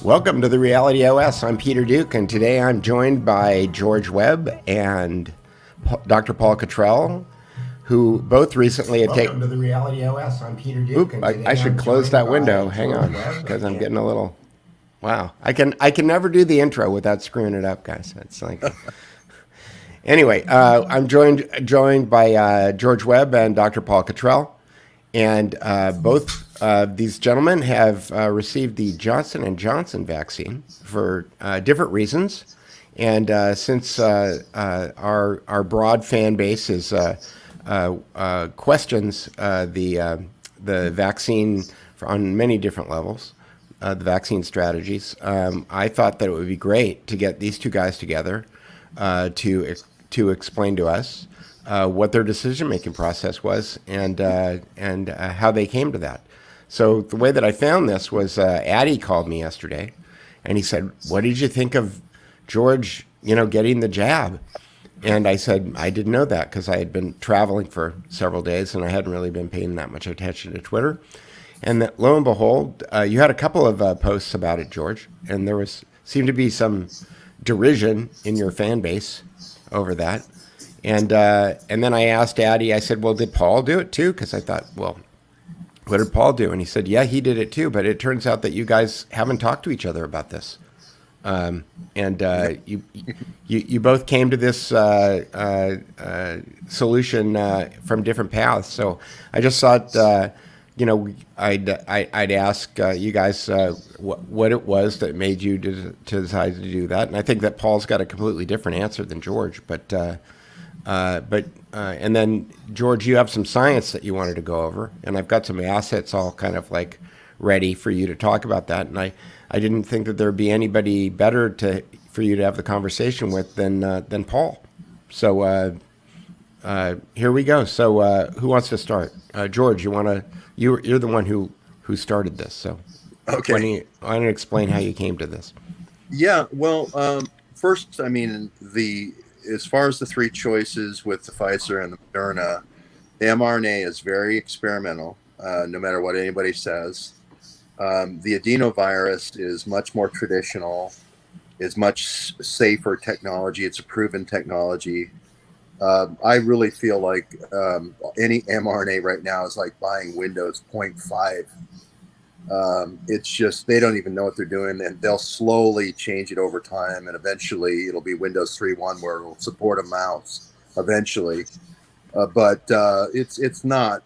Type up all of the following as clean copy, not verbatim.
Welcome to the Reality OS. I'm Peter Duke, and today I'm joined by George Webb and Dr. Paul Cottrell, who both recently have taken. Welcome to the Reality OS. I'm Peter Duke. I should close that window. Hang on, because I'm getting a little. Wow, I can never do the intro without screwing it up, guys. It's like. Anyway, I'm joined by George Webb and Dr. Paul Cottrell, and both these gentlemen have received the Johnson & Johnson vaccine for different reasons. And since our broad fan base is questions the vaccine on many different levels, the vaccine strategies, I thought that it would be great to get these two guys together to explain to us what their decision-making process was and how they came to that. So the way that I found this was Addy called me yesterday, and he said, "What did you think of George, getting the jab?" And I said, I didn't know that because I had been traveling for several days and I hadn't really been paying that much attention to Twitter. And that, lo and behold, you had a couple of posts about it, George, and there seemed to be some derision in your fan base over that. And then I asked Addy, I said, well, did Paul do it too? Because I thought, well, what did Paul do? And he said, yeah, he did it too. But it turns out that you guys haven't talked to each other about this. You both came to this solution from different paths. So I just thought, I'd ask you guys what it was that made you to decide to do that. And I think that Paul's got a completely different answer than George. And then George, you have some science that you wanted to go over, and I've got some assets all kind of like ready for you to talk about that. And I didn't think that there'd be anybody better for you to have the conversation with than Paul. So here we go. So who wants to start? George, you're the one who started this. So okay, why don't you explain how you came to this? Yeah. Well, first, I mean, as far as the three choices with the Pfizer and the Moderna, the mRNA is very experimental. No matter what anybody says. The adenovirus is much more traditional, is much safer technology. It's a proven technology. I really feel like any mRNA right now is like buying Windows 0.5. It's just, they don't even know what they're doing, and they'll slowly change it over time. And eventually it'll be Windows 3.1 where it'll support a mouse eventually. But it's not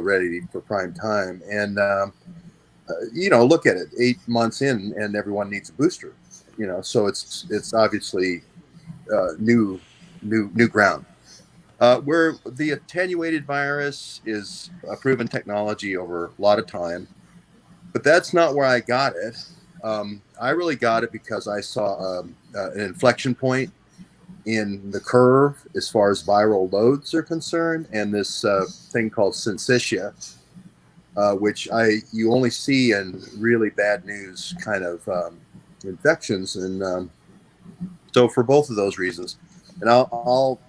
ready for prime time. And, look at it, 8 months in and everyone needs a booster, so it's obviously new ground. Where the attenuated virus is a proven technology over a lot of time, but that's not where I got it. I really got it because I saw an inflection point in the curve as far as viral loads are concerned, and this thing called syncytia, which you only see in really bad news kind of infections, and so for both of those reasons, and I'll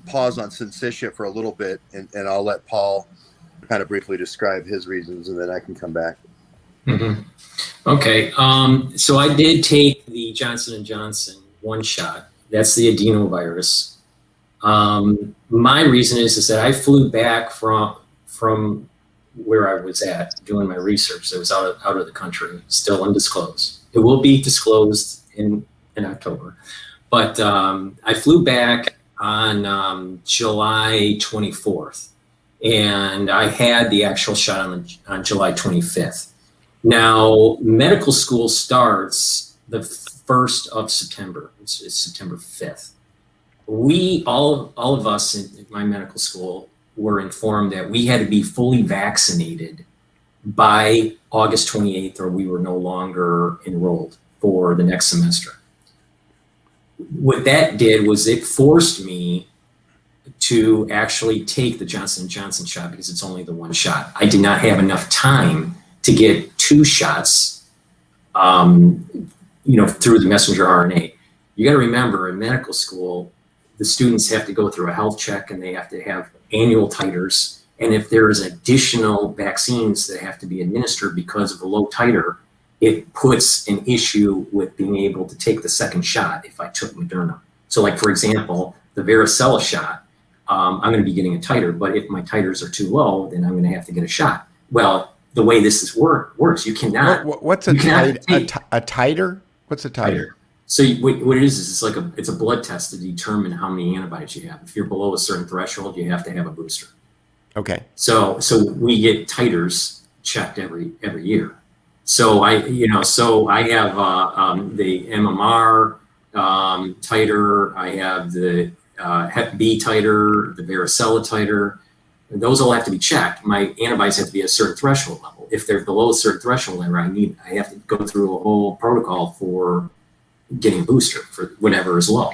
pause on syncytia for a little bit, and I'll let Paul kind of briefly describe his reasons, and then I can come back. Mm-hmm. Okay, so I did take the Johnson & Johnson one shot. That's the adenovirus. My reason is that I flew back from where I was at doing my research. That was out of the country, still undisclosed. It will be disclosed in October. But I flew back on July 24th, and I had the actual shot on July 25th. Now, medical school starts the 1st of September. It's September 5th. All of us in my medical school were informed that we had to be fully vaccinated by August 28th, or we were no longer enrolled for the next semester. What that did was it forced me to actually take the Johnson & Johnson shot because it's only the one shot. I did not have enough time to get 2 shots, through the messenger RNA. You got to remember, in medical school, the students have to go through a health check and they have to have annual titers. And if there is additional vaccines that have to be administered because of a low titer, it puts an issue with being able to take the second shot if I took Moderna. So like, for example, the varicella shot, I'm going to be getting a titer, but if my titers are too low, then I'm going to have to get a shot. Well, the way this is works, you cannot. What's a titer? What's a titer? So what it is it's a blood test to determine how many antibodies you have. If you're below a certain threshold, you have to have a booster. Okay. So we get titers checked every year. So I have the MMR titer. I have the Hep B titer, the varicella titer. Those all have to be checked. My antibodies have to be at a certain threshold level. If they're below a certain threshold level, I have to go through a whole protocol for getting a booster for whatever is low.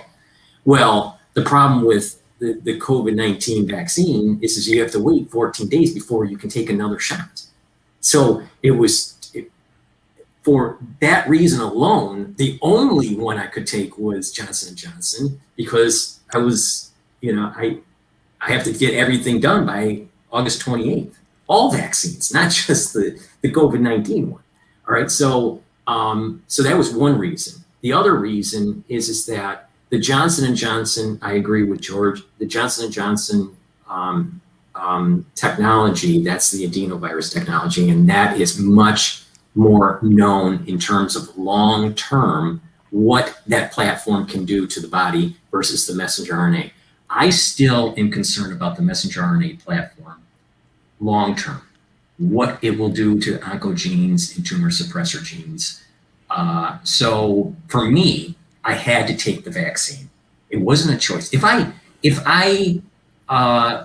Well, the problem with the COVID-19 vaccine is you have to wait 14 days before you can take another shot. So for that reason alone, the only one I could take was Johnson & Johnson, because I was, I have to get everything done by August 28th. All vaccines, not just the COVID-19 one. All right, so that was one reason. The other reason is that the Johnson & Johnson, I agree with George, the Johnson & Johnson technology, that's the adenovirus technology, and that is much more known in terms of long-term what that platform can do to the body versus the messenger RNA. I still am concerned about the messenger RNA platform long-term, what it will do to oncogenes and tumor suppressor genes. So for me, I had to take the vaccine. It wasn't a choice. If I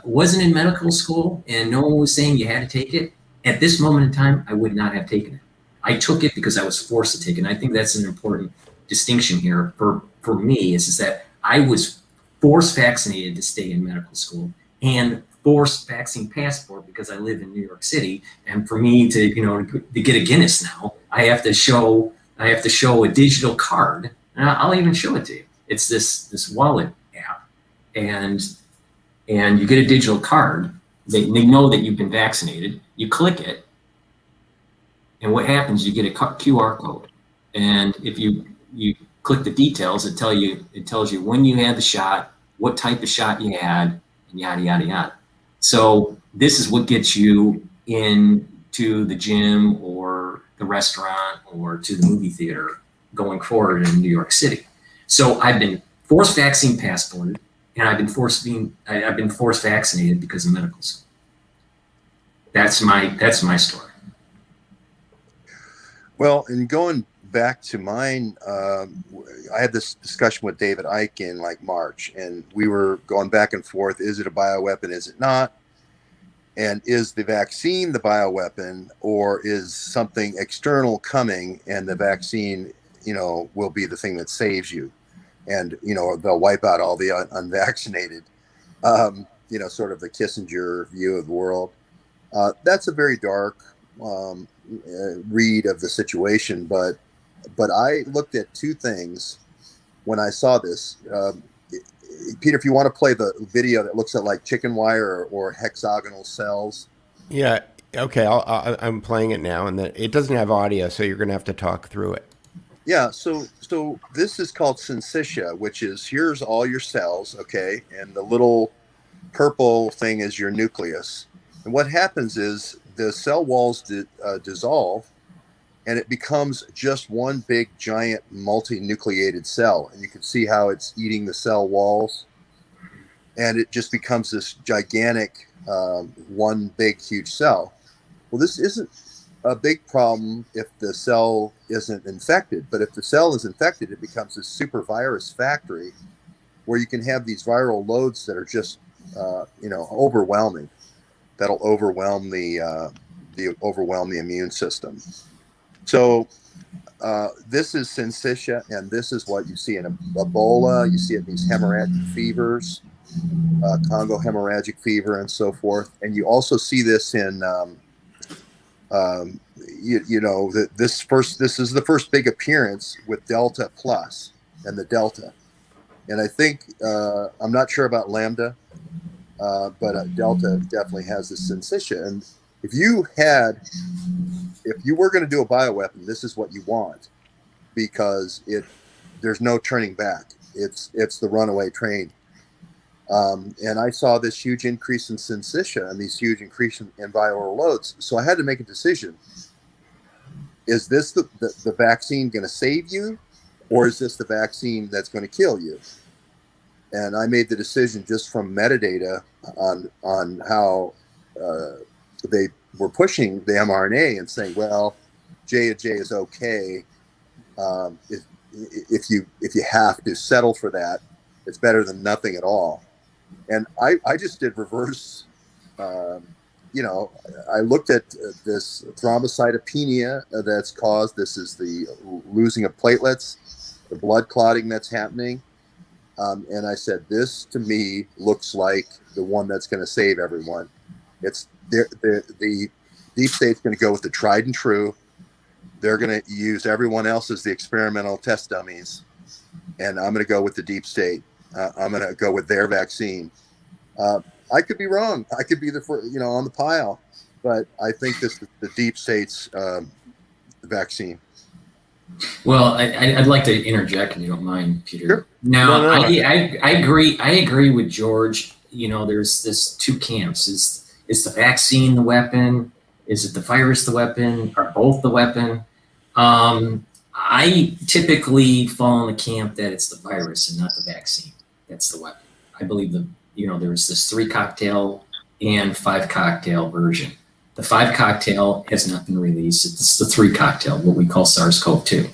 wasn't in medical school and no one was saying you had to take it, at this moment in time, I would not have taken it. I took it because I was forced to take it. And I think that's an important distinction here for me is that I was forced vaccinated to stay in medical school and forced vaccine passport because I live in New York City. And for me to get a Guinness now, I have to show a digital card, and I'll even show it to you. It's this wallet app, and you get a digital card. They know that you've been vaccinated. You click it, and what happens? You get a QR code, and if you click the details, it tells you when you had the shot, what type of shot you had, and yada yada yada. So this is what gets you into the gym or the restaurant or to the movie theater going forward in New York City. So I've been forced vaccine passported, and I've been forced vaccinated because of medical school. That's my story. Well, and going back to mine, I had this discussion with David Icke in like March, and we were going back and forth. Is it a bioweapon? Is it not? And is the vaccine the bioweapon, or is something external coming and the vaccine, will be the thing that saves you? And, they'll wipe out all the unvaccinated, sort of the Kissinger view of the world. That's a very dark read of the situation. But I looked at two things when I saw this. Peter, if you want to play the video that looks at like chicken wire or hexagonal cells. Yeah. Okay. I'm playing it now, and it doesn't have audio, so you're going to have to talk through it. Yeah. So this is called syncytia, which is here's all your cells. Okay. And the little purple thing is your nucleus. And what happens is the cell walls dissolve, and it becomes just one big giant multinucleated cell. And you can see how it's eating the cell walls. And it just becomes this gigantic, one big, huge cell. Well, this isn't a big problem if the cell isn't infected. But if the cell is infected, it becomes this super virus factory where you can have these viral loads that are just, overwhelming. That'll overwhelm the immune system. So this is syncytia, and this is what you see in Ebola. You see it in these hemorrhagic fevers, Congo hemorrhagic fever, and so forth. And you also see this in, this is the first big appearance with Delta Plus and the Delta. And I think, I'm not sure about Lambda, but Delta definitely has this syncytia. And if you had if you were going to do a bioweapon, this is what you want, because there's no turning back. It's the runaway train. And I saw this huge increase in syncytia and these huge increase in viral loads. So I had to make a decision. Is this the vaccine going to save you, or is this the vaccine that's going to kill you? And I made the decision just from metadata on how they were pushing the mRNA and saying, well, J&J is okay. If you have to settle for that, it's better than nothing at all. And I just did reverse. I looked at this thrombocytopenia that's caused. This is the losing of platelets, the blood clotting that's happening. And I said, this to me looks like the one that's going to save everyone. It's the deep state's going to go with the tried and true. They're going to use everyone else as the experimental test dummies. And I'm going to go with the deep state. I'm going to go with their vaccine. I could be wrong. I could be on the pile, but I think this is the deep state's vaccine. Well, I'd like to interject, if you don't mind, Peter. Sure. Now, No. I agree. I agree with George. There's this two camps. Is the vaccine the weapon? Is it the virus the weapon? Are both the weapon? I typically fall in the camp that it's the virus and not the vaccine that's the weapon. I believe there's this 3 cocktail and 5 cocktail version. The 5 cocktail has not been released. It's the 3 cocktail, what we call SARS-CoV-2.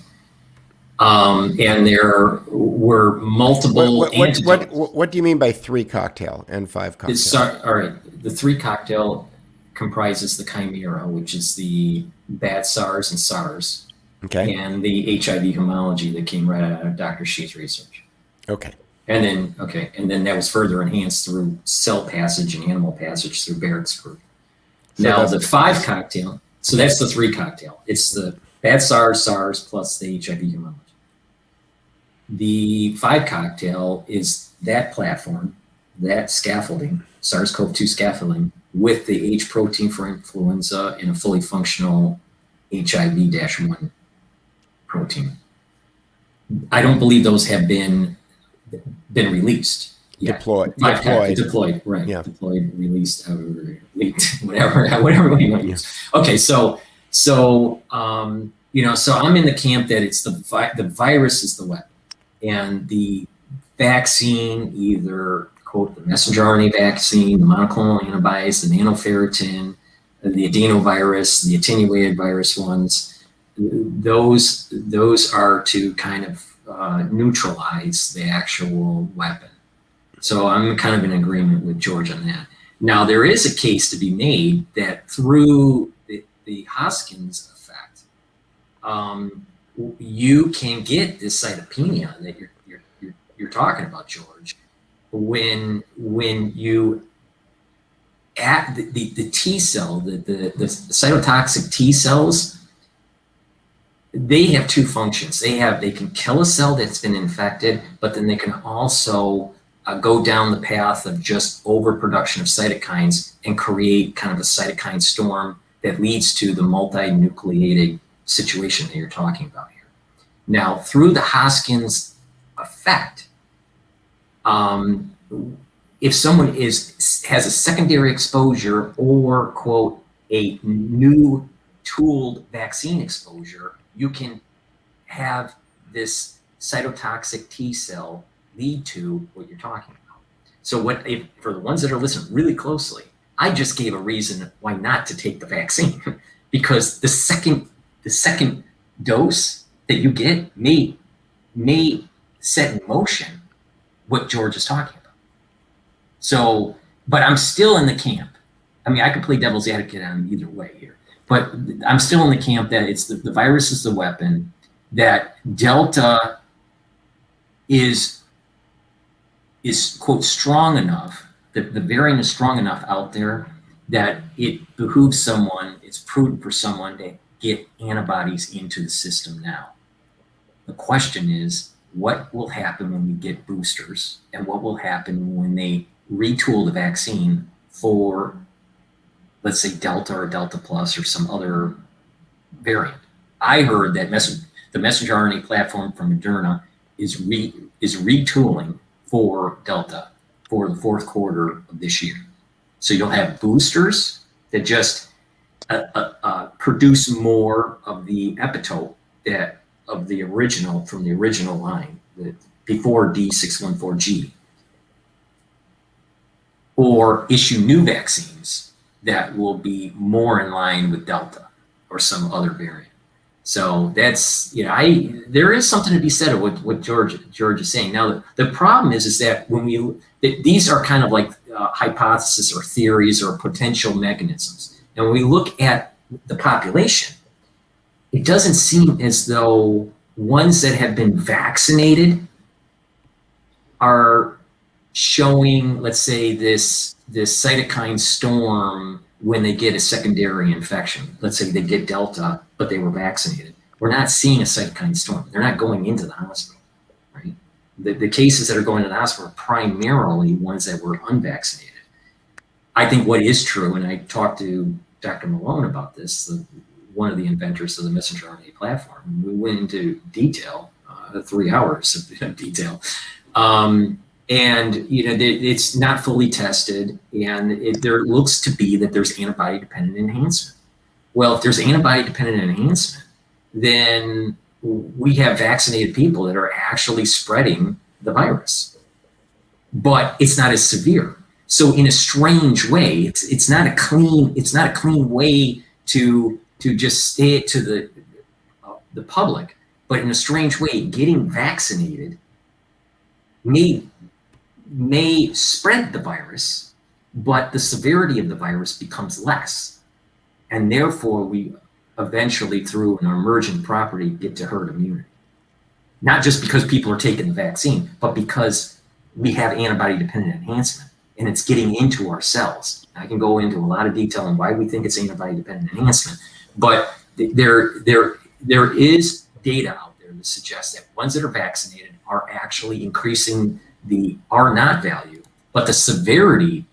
And there were multiple antidotes. What do you mean by 3 cocktail and 5 cocktail? All right, the 3 cocktail comprises the chimera, which is the bad SARS and SARS, Okay. and the HIV homology that came right out of Dr. Shee's research. Okay. And then that was further enhanced through cell passage and animal passage through Barrett's group. So now the 5 cocktail, so that's the 3 cocktail. It's the bad SARS plus the HIV homology. The 5 cocktail is that platform, that scaffolding, SARS-CoV-2 scaffolding, with the H protein for influenza and a fully functional HIV-1 protein. I don't believe those have been released yet. Deployed, right? Yeah. Deployed, released, leaked, whatever you want to use. Okay, so I'm in the camp that it's the virus is the weapon, and the vaccine, either quote the messenger RNA vaccine, the monoclonal antibodies, the nanoferritin, the adenovirus, the attenuated virus ones, those are to kind of neutralize the actual weapon. So I'm kind of in agreement with George on that. Now, there is a case to be made that through the Hoskins effect, you can get this cytopenia that you're talking about, George, when you at the T cell, the cytotoxic T cells. They have 2 functions. They can kill a cell that's been infected, but then they can also go down the path of just overproduction of cytokines and create kind of a cytokine storm that leads to the multinucleated situation that you're talking about here. Now, through the Hoskins effect, if someone has a secondary exposure or, quote, a new tooled vaccine exposure, you can have this cytotoxic T cell lead to what you're talking about. So for the ones that are listening really closely, I just gave a reason why not to take the vaccine because the second dose that you get may set in motion what George is talking about. So, but I'm still in the camp. I mean, I could play devil's advocate on either way here. But I'm still in the camp that it's the virus is the weapon, that Delta is quote strong enough, that the variant is strong enough out there that it behooves someone, it's prudent for someone to get antibodies into the system now. The question is, what will happen when we get boosters, and what will happen when they retool the vaccine for, let's say, Delta or Delta Plus or some other variant. I heard that the messenger RNA platform from Moderna is retooling for Delta for the fourth quarter of this year. So you'll have boosters that just produce more of the epitope of the original from the original line, before D614G, or issue new vaccines that will be more in line with Delta or some other variant. So that's, there is something to be said of what George is saying. Now, the problem is that these are kind of like hypotheses or theories or potential mechanisms. And when we look at the population, it doesn't seem as though ones that have been vaccinated are showing, let's say, this cytokine storm when they get a secondary infection. Let's say they get Delta, but they were vaccinated. We're not seeing a cytokine storm. They're not going into the hospital, right? The cases that are going to the hospital are primarily ones that were unvaccinated. I think what is true, and I talked to Dr. Malone about this, one of the inventors of the messenger RNA platform. We went into detail, 3 hours of detail. And it's not fully tested, and there looks to be that there's antibody-dependent enhancement. Well, if there's antibody-dependent enhancement, then we have vaccinated people that are actually spreading the virus, but it's not as severe. So in a strange way, it's not a clean way to just say it to the public, but in a strange way, getting vaccinated may spread the virus, but the severity of the virus becomes less. And therefore, we eventually, through an emergent property, get to herd immunity. Not just because people are taking the vaccine, but because we have antibody-dependent enhancement, and it's getting into our cells. I can go into a lot of detail on why we think it's antibody-dependent enhancement, but there is data out there that suggests that ones that are vaccinated are actually increasing the R0 value, but the severity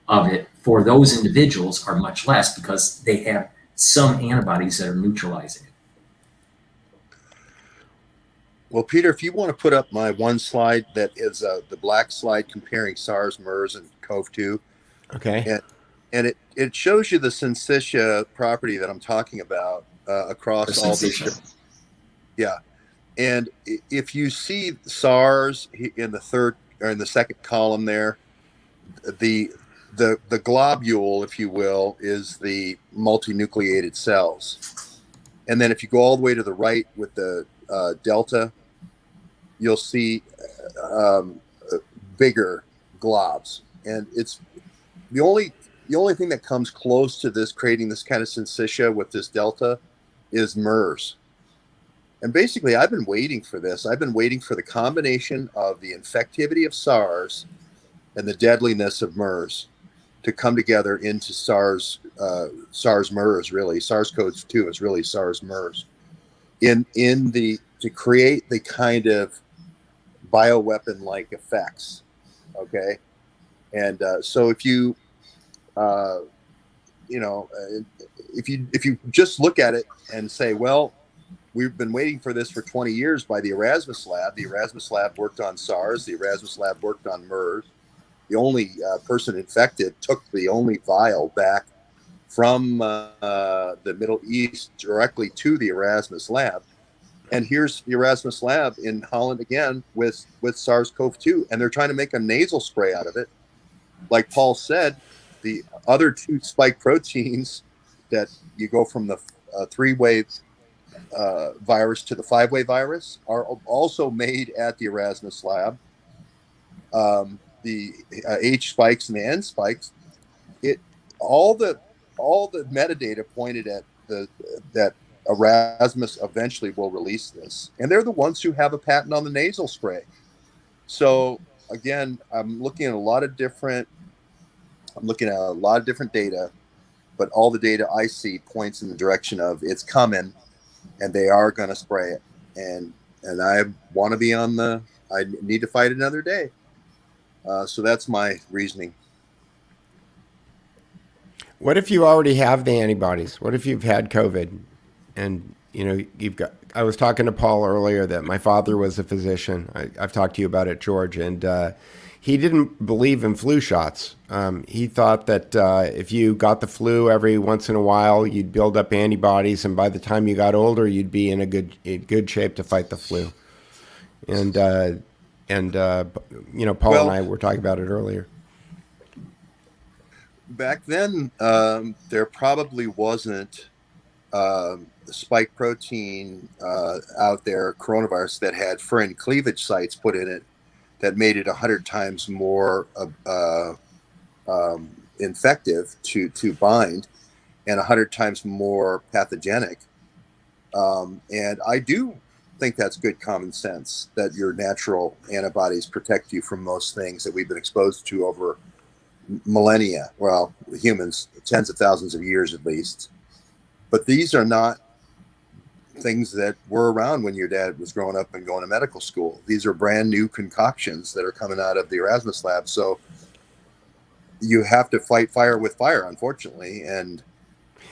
of it for those individuals are much less because they have some antibodies that are neutralizing it. Well, Peter, if you want to put up my one slide that is the black slide comparing SARS, MERS, and CoV-2. Okay. And it shows you the syncytia property that I'm talking about across all these. Yeah. And if you see SARS in the third or in the second column there, the globule, if you will, is the multinucleated cells. And then if you go all the way to the right with the delta, you'll see bigger globs. And it's the only thing that comes close to this creating this kind of syncytia with this delta is MERS. And basically, I've been waiting for this. I've been waiting for the combination of the infectivity of SARS and the deadliness of MERS to come together into SARS-MERS, really. SARS-CoV-2 is really SARS-MERS. To create the kind of bioweapon-like effects, okay? And so if you just look at it and say, well, we've been waiting for this for 20 years by the Erasmus lab. The Erasmus lab worked on SARS. The Erasmus lab worked on MERS. The only person infected took the only vial back from the Middle East directly to the Erasmus lab. And here's the Erasmus lab in Holland again with SARS-CoV-2. And they're trying to make a nasal spray out of it. Like Paul said, the other two spike proteins that you go from the three-way virus to the five-way virus are also made at the Erasmus lab. The H spikes and the N spikes, all the metadata pointed at that Erasmus eventually will release this, and they're the ones who have a patent on the nasal spray. So again, I'm looking at a lot of different data, but all the data I see points in the direction of it's coming, and they are going to spray it. And I want to be I need to fight another day. So that's my reasoning. What if you already have the antibodies? What if you've had COVID and you've got. I was talking to Paul earlier that my father was a physician. I've talked to you about it, George, and he didn't believe in flu shots. He thought that if you got the flu every once in a while, you'd build up antibodies, and by the time you got older, you'd be in good shape to fight the flu. And Paul and I were talking about it earlier. Back then, there probably wasn't spike protein out there, coronavirus, that had furin cleavage sites put in it that made it 100 times more infective to bind and 100 times more pathogenic. And I do think that's good common sense, that your natural antibodies protect you from most things that we've been exposed to over millennia. Well, humans, tens of thousands of years at least. But these are not things that were around when your dad was growing up and going to medical school. These are brand new concoctions that are coming out of the Erasmus lab. So you have to fight fire with fire, unfortunately. And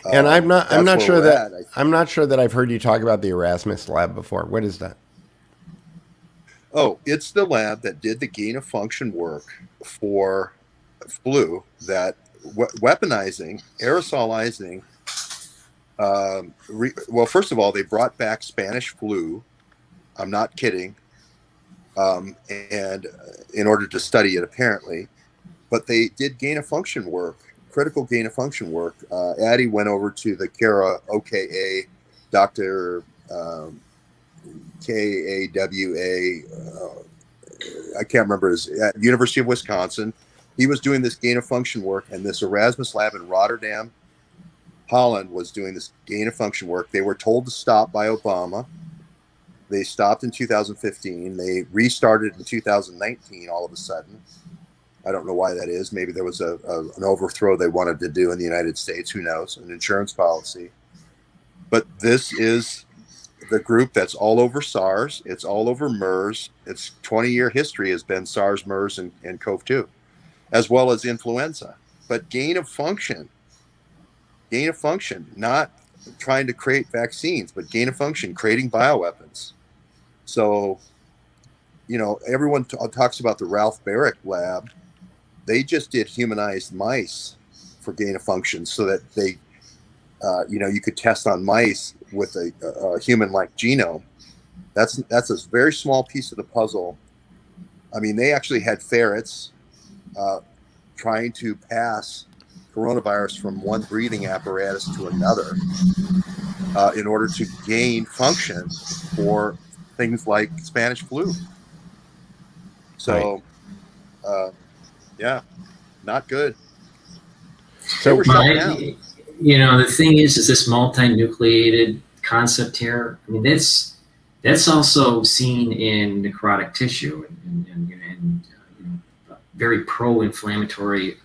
I'm not sure that I've heard you talk about the Erasmus lab before. What is that? Oh, it's the lab that did the gain of function work for flu, that weaponizing, aerosolizing. Well, first of all, they brought back Spanish flu. I'm not kidding. And in order to study it, apparently, but they did gain of function work, critical gain of function work. Addie went over to the Kara OKA, Dr. KAWA. I can't remember his, at University of Wisconsin. He was doing this gain of function work, and this Erasmus lab in Rotterdam, Holland, was doing this gain of function work. They were told to stop by Obama. They stopped in 2015. They restarted in 2019 all of a sudden. I don't know why that is. Maybe there was an overthrow they wanted to do in the United States. Who knows? An insurance policy. But this is the group that's all over SARS. It's all over MERS. Its 20-year history has been SARS, MERS, and CoV-2, as well as influenza. But gain of function, not trying to create vaccines, but gain of function, creating bioweapons. So, everyone talks about the Ralph Barrick lab. They just did humanized mice for gain of function so that they, you could test on mice with a human-like genome. That's a very small piece of the puzzle. I mean, they actually had ferrets trying to pass coronavirus from one breathing apparatus to another in order to gain function for things like Spanish flu. So, yeah, not good. So, the thing is this multinucleated concept here. I mean, that's also seen in necrotic tissue and very pro-inflammatory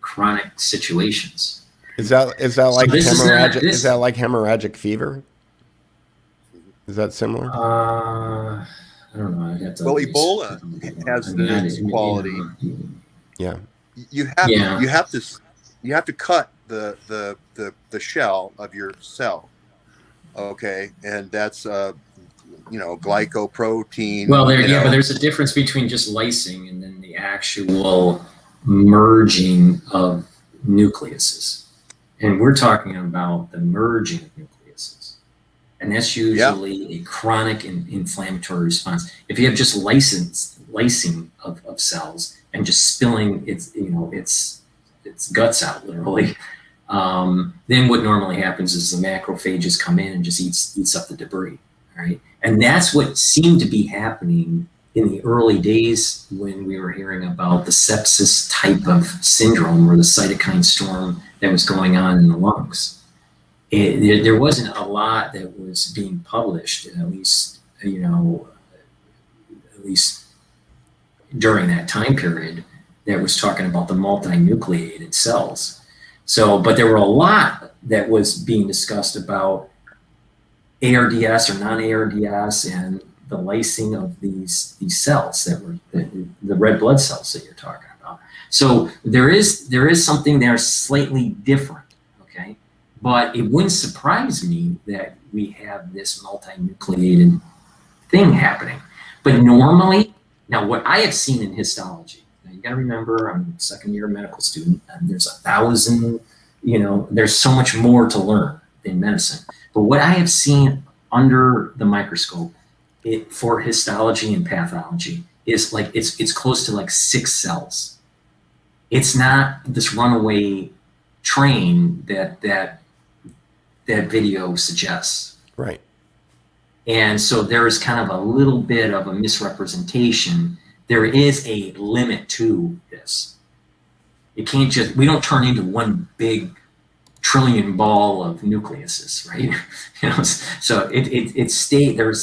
chronic situations. Is that like hemorrhagic? Is that like hemorrhagic fever? Is that similar? I don't know. I'd have to Ebola has this quality. Yeah. You have to cut the shell of your cell. Okay, and that's glycoprotein. Well, but there's a difference between just lysing and then the actual merging of nucleuses, and we're talking about the merging of nucleuses, and that's usually a chronic and inflammatory response. If you have just lysing of cells and just spilling its guts out, literally, then what normally happens is the macrophages come in and just eats up the debris, right? And that's what seemed to be happening in the early days when we were hearing about the sepsis type of syndrome or the cytokine storm that was going on in the lungs. There wasn't a lot that was being published, at least during that time period, that was talking about the multinucleated cells. So, but there were a lot that was being discussed about ARDS or non-ARDS and the lysing of these cells that were the red blood cells that you're talking about. So there is something there slightly different, okay? But it wouldn't surprise me that we have this multinucleated thing happening. But normally, now what I have seen in histology, now you got to remember, I'm a second-year medical student, and there's 1,000, there's so much more to learn in medicine. But what I have seen under the microscope for histology and pathology is like it's close to like 6 cells. It's not this runaway train that video suggests. Right. And so there is kind of a little bit of a misrepresentation. There is a limit to this. It can't just, we don't turn into one big trillion ball of nucleuses, right? So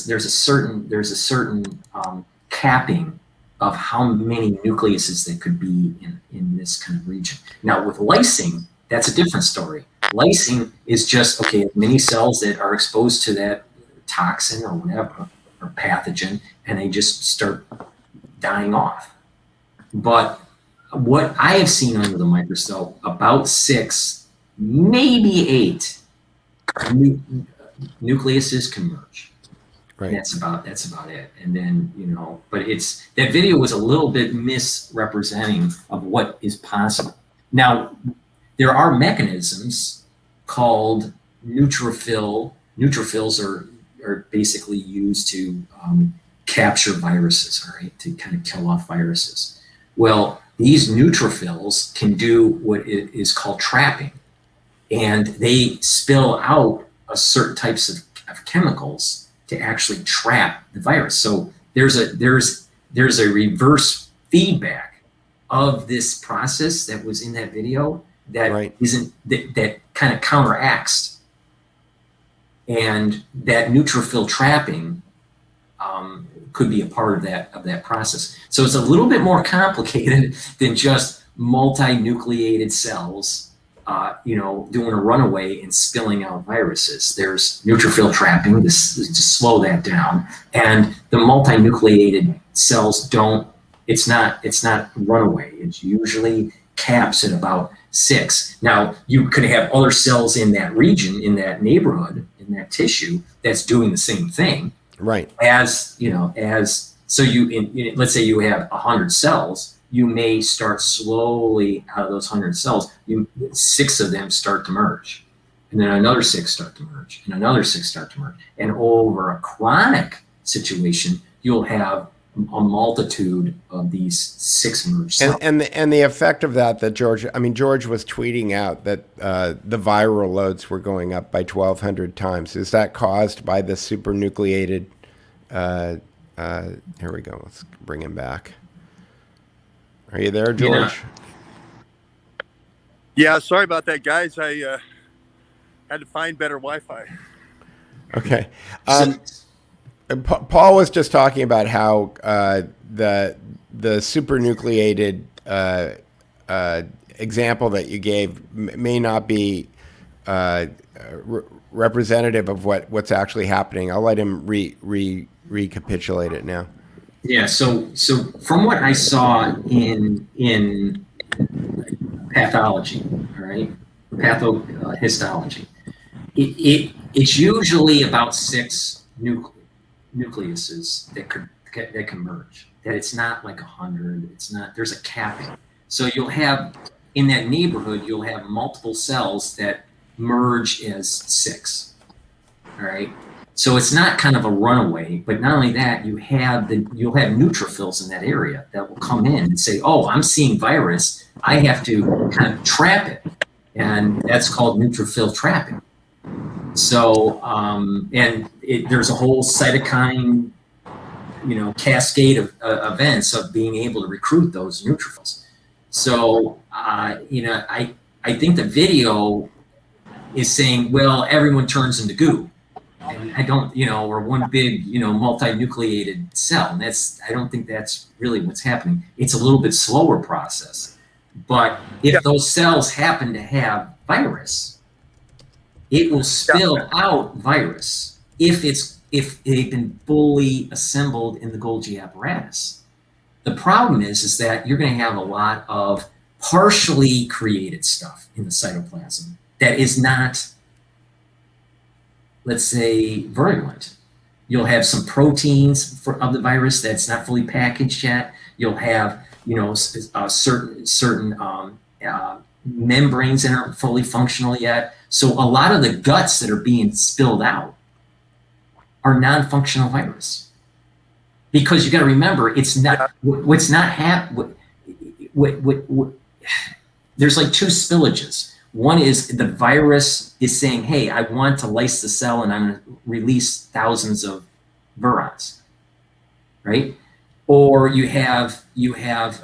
there's a certain capping of how many nucleuses there could be in this kind of region. Now with lysing, that's a different story. Lysing is just, okay, many cells that are exposed to that toxin or whatever, or pathogen, and they just start dying off. But what I have seen under the microscope, about 6, maybe 8 nucleuses can merge. Right. That's about it. And then, but that video was a little bit misrepresenting of what is possible. Now, there are mechanisms called neutrophil. Neutrophils are basically used to capture viruses, all right, to kind of kill off viruses. Well, these neutrophils can do what is called trapping, and they spill out certain types of chemicals to actually trap the virus. So there's a reverse feedback of this process that was in that video that right. that kind of counteracts, and that neutrophil trapping could be a part of that process. So it's a little bit more complicated than just multinucleated cells doing a runaway and spilling out viruses. There's neutrophil trapping to slow that down, and the multinucleated cells it's not runaway. It's usually caps at about 6. Now you could have other cells in that region, in that neighborhood, in that tissue that's doing the same thing. Right. Let's say you have 100 cells, you may start slowly out of those 100 cells, 6 of them start to merge, and then another 6 start to merge, and another 6 start to merge. And over a chronic situation, you'll have a multitude of these 6 merged cells. And the effect of that George was tweeting out that the viral loads were going up by 1,200 times. Is that caused by the supernucleated? Here we go. Let's bring him back. Are you there, George? Yeah, sorry about that, guys. I had to find better Wi-Fi. Okay. Paul was just talking about how the supernucleated example that you gave may not be representative of what's actually happening. I'll let him recapitulate it now. Yeah. So from what I saw in pathology, all right, histology, it's usually about 6 nucleuses that can merge. That it's not like 100. It's not. There's a capping. So you'll have in that neighborhood, you'll have multiple cells that merge as 6. All right. So it's not kind of a runaway, but not only that, you'll have neutrophils in that area that will come in and say, "Oh, I'm seeing virus. I have to kind of trap it," and that's called neutrophil trapping. So, there's a whole cytokine, cascade of events of being able to recruit those neutrophils. So, I think the video is saying, well, everyone turns into goo. And I don't, or one big, multinucleated cell. And I don't think that's really what's happening. It's a little bit slower process. But if those cells happen to have virus, it will spill out virus if they've been fully assembled in the Golgi apparatus. The problem is that you're going to have a lot of partially created stuff in the cytoplasm that is not let's say, virulent. You'll have some proteins of the virus that's not fully packaged yet. You'll have, certain membranes that aren't fully functional yet. So a lot of the guts that are being spilled out are non-functional virus. Because you got to remember, it's not what's not there's like two spillages. One is the virus is saying, hey, I want to lyse the cell and I'm going to release thousands of virions, right? Or you have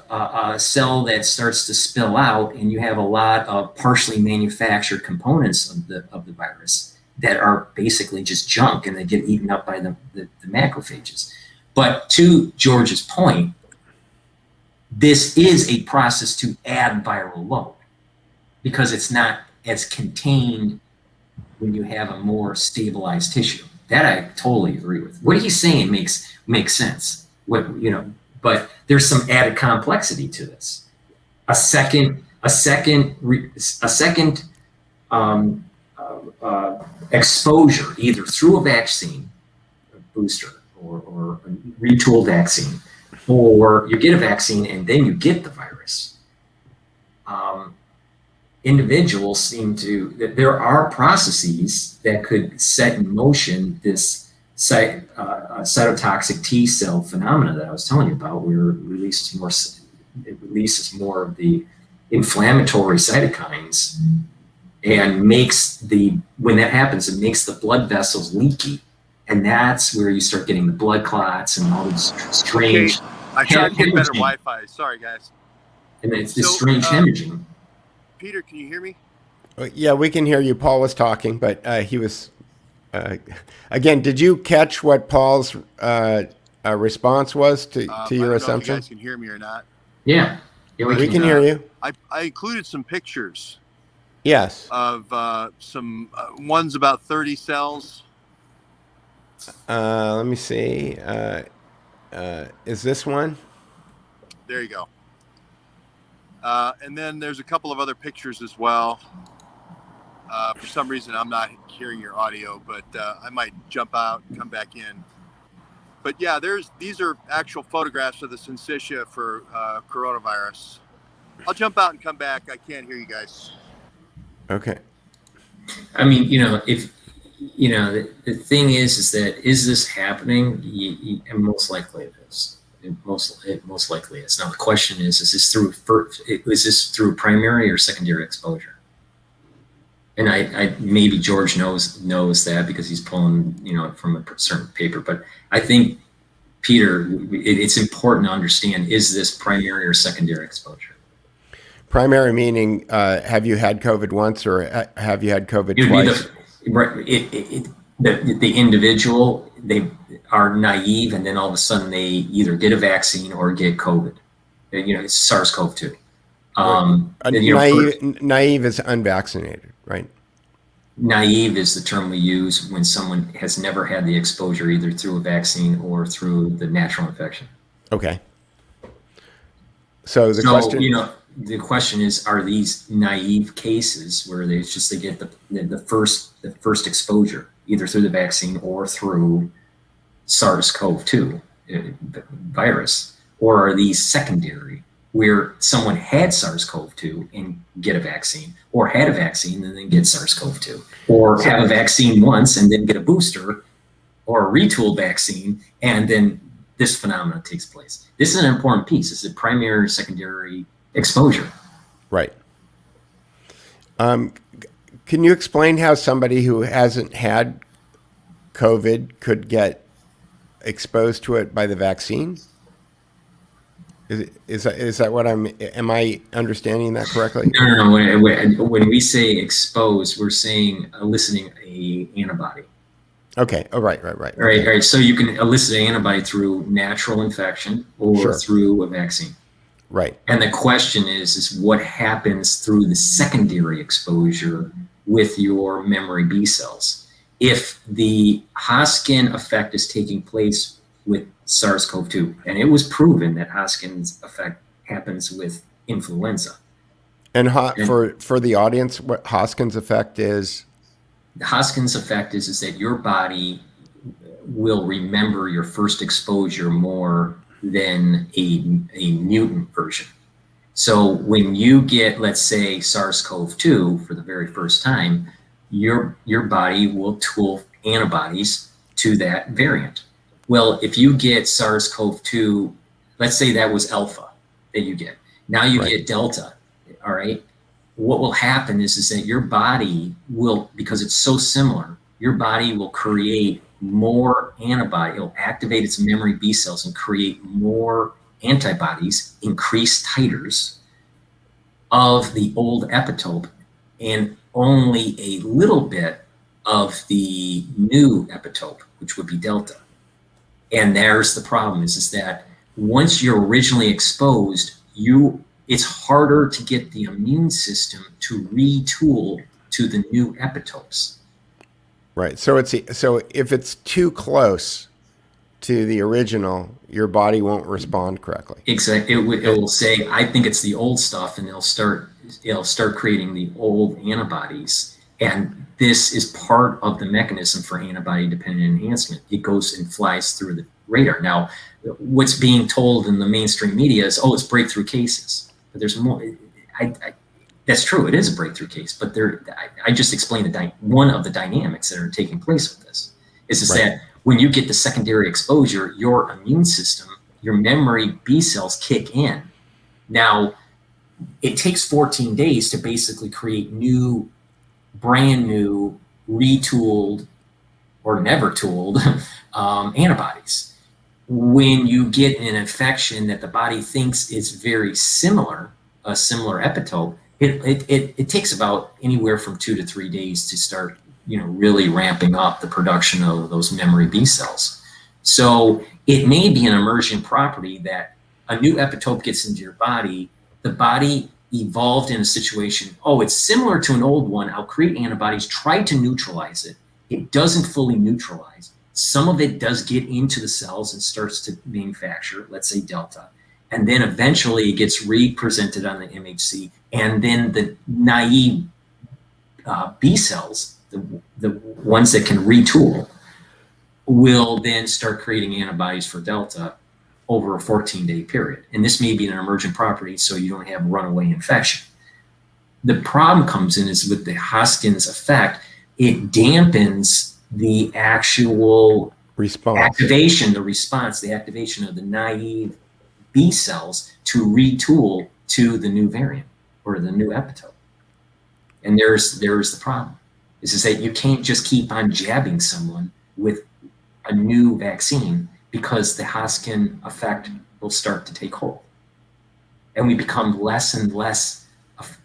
a cell that starts to spill out, and you have a lot of partially manufactured components of the virus that are basically just junk, and they get eaten up by the macrophages. But to George's point, this is a process to add viral load because it's not as contained when you have a more stabilized tissue. That I totally agree with. What he's saying makes sense. But there's some added complexity to this. A second exposure, either through a vaccine, a booster, or a retooled vaccine, or you get a vaccine and then you get the virus. Individuals that there are processes that could set in motion this cytotoxic T cell phenomena that I was telling you about, where it releases more of the inflammatory cytokines, and when that happens, it makes the blood vessels leaky. And that's where you start getting the blood clots and all this strange. Okay. I tried to get better Wi-Fi. Sorry, guys. And it's this strange hemorrhaging. Peter, can you hear me? Yeah, we can hear you. Paul was talking, but he was. Again, did you catch what Paul's response was to your assumption? If you guys can hear me or not. Yeah, we can hear you. I included some pictures. Yes. Of some ones about 30 cells. Let me see. Is this one? There you go. And then there's a couple of other pictures as well. For some reason, I'm not hearing your audio, but I might jump out and come back in. But yeah, these are actual photographs of the syncytia for coronavirus. I'll jump out and come back. I can't hear you guys. Okay. I mean, if the thing is that is this happening? And most likely it is. It most likely is. Now the question is this through primary or secondary exposure? And I maybe George knows that because he's pulling from a certain paper. But I think, Peter, it's important to understand: is this primary or secondary exposure? Primary meaning, have you had COVID once or have you had COVID twice? The individual, they are naive, and then all of a sudden they either get a vaccine or get COVID. It's SARS-CoV-2. Naive is unvaccinated, right? Naive is the term we use when someone has never had the exposure either through a vaccine or through the natural infection. Okay. So the question is, are these naive cases where they get the first exposure either through the vaccine or through SARS-CoV-2 virus, or are these secondary where someone had SARS-CoV-2 and get a vaccine, or had a vaccine and then get SARS-CoV-2, or have a vaccine once and then get a booster or a retooled vaccine, and then this phenomenon takes place? This is an important piece. Is it primary or secondary exposure? Right. Can you explain how somebody who hasn't had COVID could get exposed to it by the vaccine? Is that what am I understanding that correctly? No. When we say exposed, we're saying eliciting a antibody. Okay. Oh, right. Right. So you can elicit an antibody through natural infection or through a vaccine. Right. And the question is what happens through the secondary exposure with your memory B cells? If the Hoskins effect is taking place with SARS-CoV-2, and it was proven that Hoskins effect happens with influenza. And for the audience, what Hoskins effect is? the Hoskins effect is that your body will remember your first exposure more than a mutant version. So when you get, let's say, SARS-CoV-2 for the very first time, your body will tool antibodies to that variant. Well, if you get SARS-CoV-2, let's say that was alpha that you get. Now you Right. get delta, all right? What will happen is that your body will, because it's so similar, your body will create more antibody. It'll activate its memory B cells and create more antibodies, increase titers of the old epitope and only a little bit of the new epitope, which would be delta. And there's the problem is that once you're originally exposed, it's harder to get the immune system to retool to the new epitopes. Right. So if it's too close to the original, your body won't respond correctly. Exactly. It will say, I think it's the old stuff, and it'll start creating the old antibodies. And this is part of the mechanism for antibody-dependent enhancement. It goes and flies through the radar. Now, what's being told in the mainstream media is, oh, it's breakthrough cases. But there's more. That's true. It is a breakthrough case. But I just explained one of the dynamics that are taking place with this is Right. that when you get the secondary exposure, your immune system, your memory B cells kick in. Now, it takes 14 days to basically create brand new, retooled, or never tooled antibodies. When you get an infection that the body thinks is very similar, a similar epitope, it takes about anywhere from 2 to 3 days to start really ramping up the production of those memory B cells. So it may be an emergent property that a new epitope gets into your body, the body evolved in a situation, oh, it's similar to an old one, I'll create antibodies, try to neutralize it. It doesn't fully neutralize. Some of it does get into the cells and starts to manufacture, let's say delta. And then eventually it gets represented on the MHC, and then the naive B cells, the ones that can retool, will then start creating antibodies for delta over a 14-day period. And this may be an emergent property, so you don't have runaway infection. The problem comes in is with the Hoskins effect, it dampens the actual Response. activation, the activation of the naive B cells to retool to the new variant or the new epitope. And there's the problem. This is that you can't just keep on jabbing someone with a new vaccine, because the Hoskins effect will start to take hold. And we become less and less,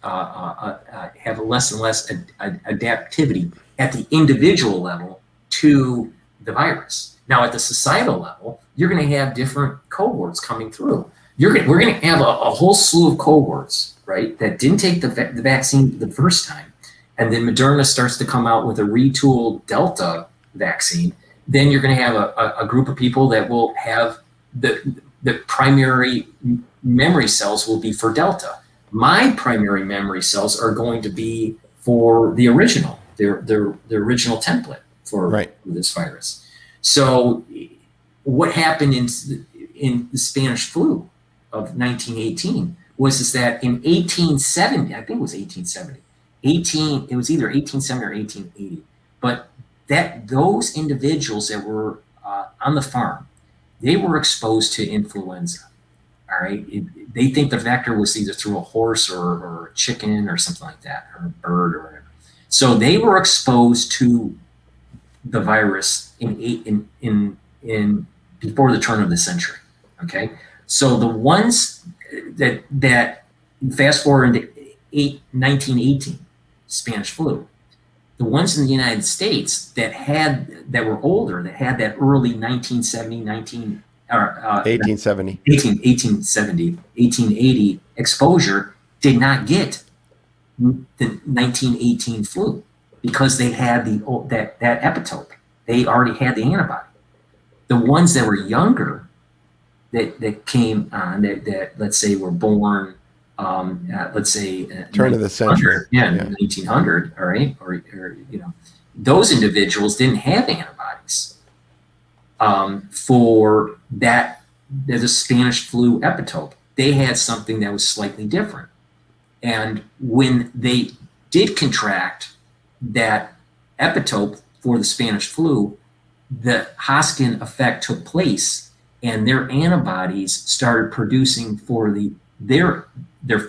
have less and less adaptivity at the individual level to the virus. Now, at the societal level, you're going to have different cohorts coming through. We're going to have a whole slew of cohorts, right, that didn't take the vaccine the first time. And then Moderna starts to come out with a retooled Delta vaccine. Then you're going to have a group of people that will have the primary memory cells will be for Delta. My primary memory cells are going to be for the original, the original template for this virus. So what happened in the Spanish flu of 1918 was that in 1870, I think it was 1870, it was either 1870 or 1880, but those individuals that were on the farm, they were exposed to influenza. All right, they think the vector was either through a horse or a chicken or something like that, or a bird or whatever. So they were exposed to the virus in before the turn of the century. Okay, so the ones that fast forward into 1918 Spanish flu. The ones in the United States that were older, that had that early 1870, 1880 exposure, did not get the 1918 flu because they had that epitope. They already had the antibody. The ones that were younger, that came on, that let's say were born, let's say turn of the century, 1900, all right, or those individuals didn't have antibodies for that, the Spanish flu epitope. They had something that was slightly different. And when they did contract that epitope for the Spanish flu, the Hoskins effect took place, and their antibodies started producing for their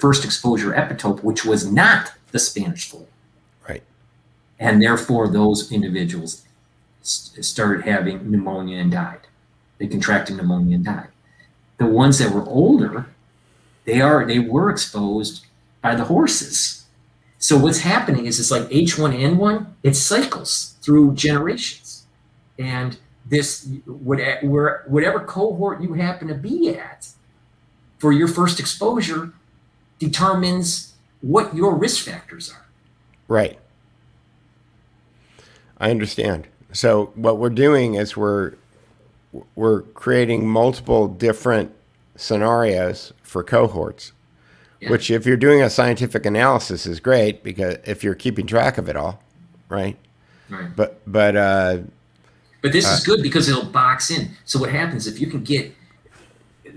first exposure epitope, which was not the Spanish flu. Right. And therefore, those individuals started having pneumonia and died. They contracted pneumonia and died. The ones that were older, they were exposed by the horses. So what's happening is it's like H1N1, it cycles through generations. And this, whatever cohort you happen to be at for your first exposure determines what your risk factors are. Right. I understand. So what we're doing is we're creating multiple different scenarios for cohorts, Yeah. which if you're doing a scientific analysis is great because if you're keeping track of it all, right? Right. But this is good because it'll box in. So what happens if you can get,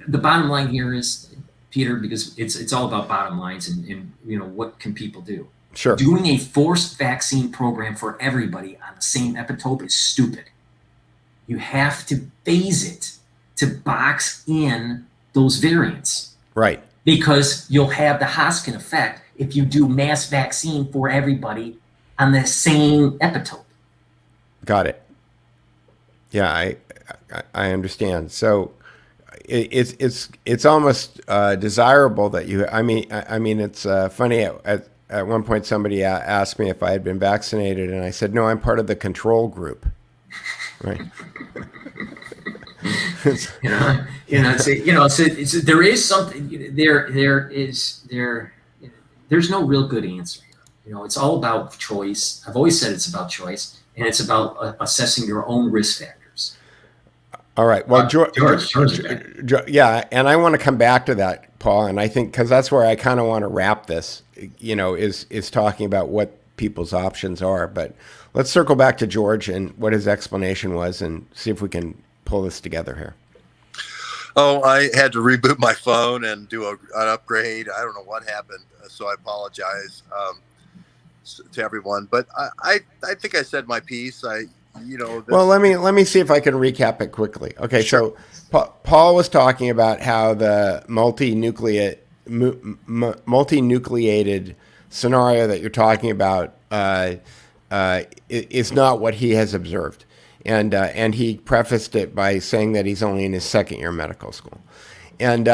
the bottom line here is, Peter, because it's all about bottom lines and what can people do? sure. Doing a forced vaccine program for everybody on the same epitope is stupid. You have to phase it to box in those variants. Right. Because you'll have the Hoskins effect if you do mass vaccine for everybody on the same epitope. Got it. Yeah, I understand. So it's almost desirable that you. I mean, it's funny. At one point, somebody asked me if I had been vaccinated, and I said, "No, I'm part of the control group." Right. There is something. There's no real good answer here. It's all about choice. I've always said it's about choice, and it's about assessing your own risk factors. All right. Well, George, Yeah. and I want to come back to that, Paul, and I think because that's where I kind of want to wrap this. Is talking about what people's options are, but let's circle back to George and what his explanation was, and see if we can pull this together here. Oh, I had to reboot my phone and do an upgrade. I don't know what happened, so I apologize to everyone. But I think I said my piece. Well, let me see if I can recap it quickly. Okay, Sure. So Paul was talking about how the multi-nucleated scenario that you're talking about is not what he has observed. And he prefaced it by saying that he's only in his second year of medical school, and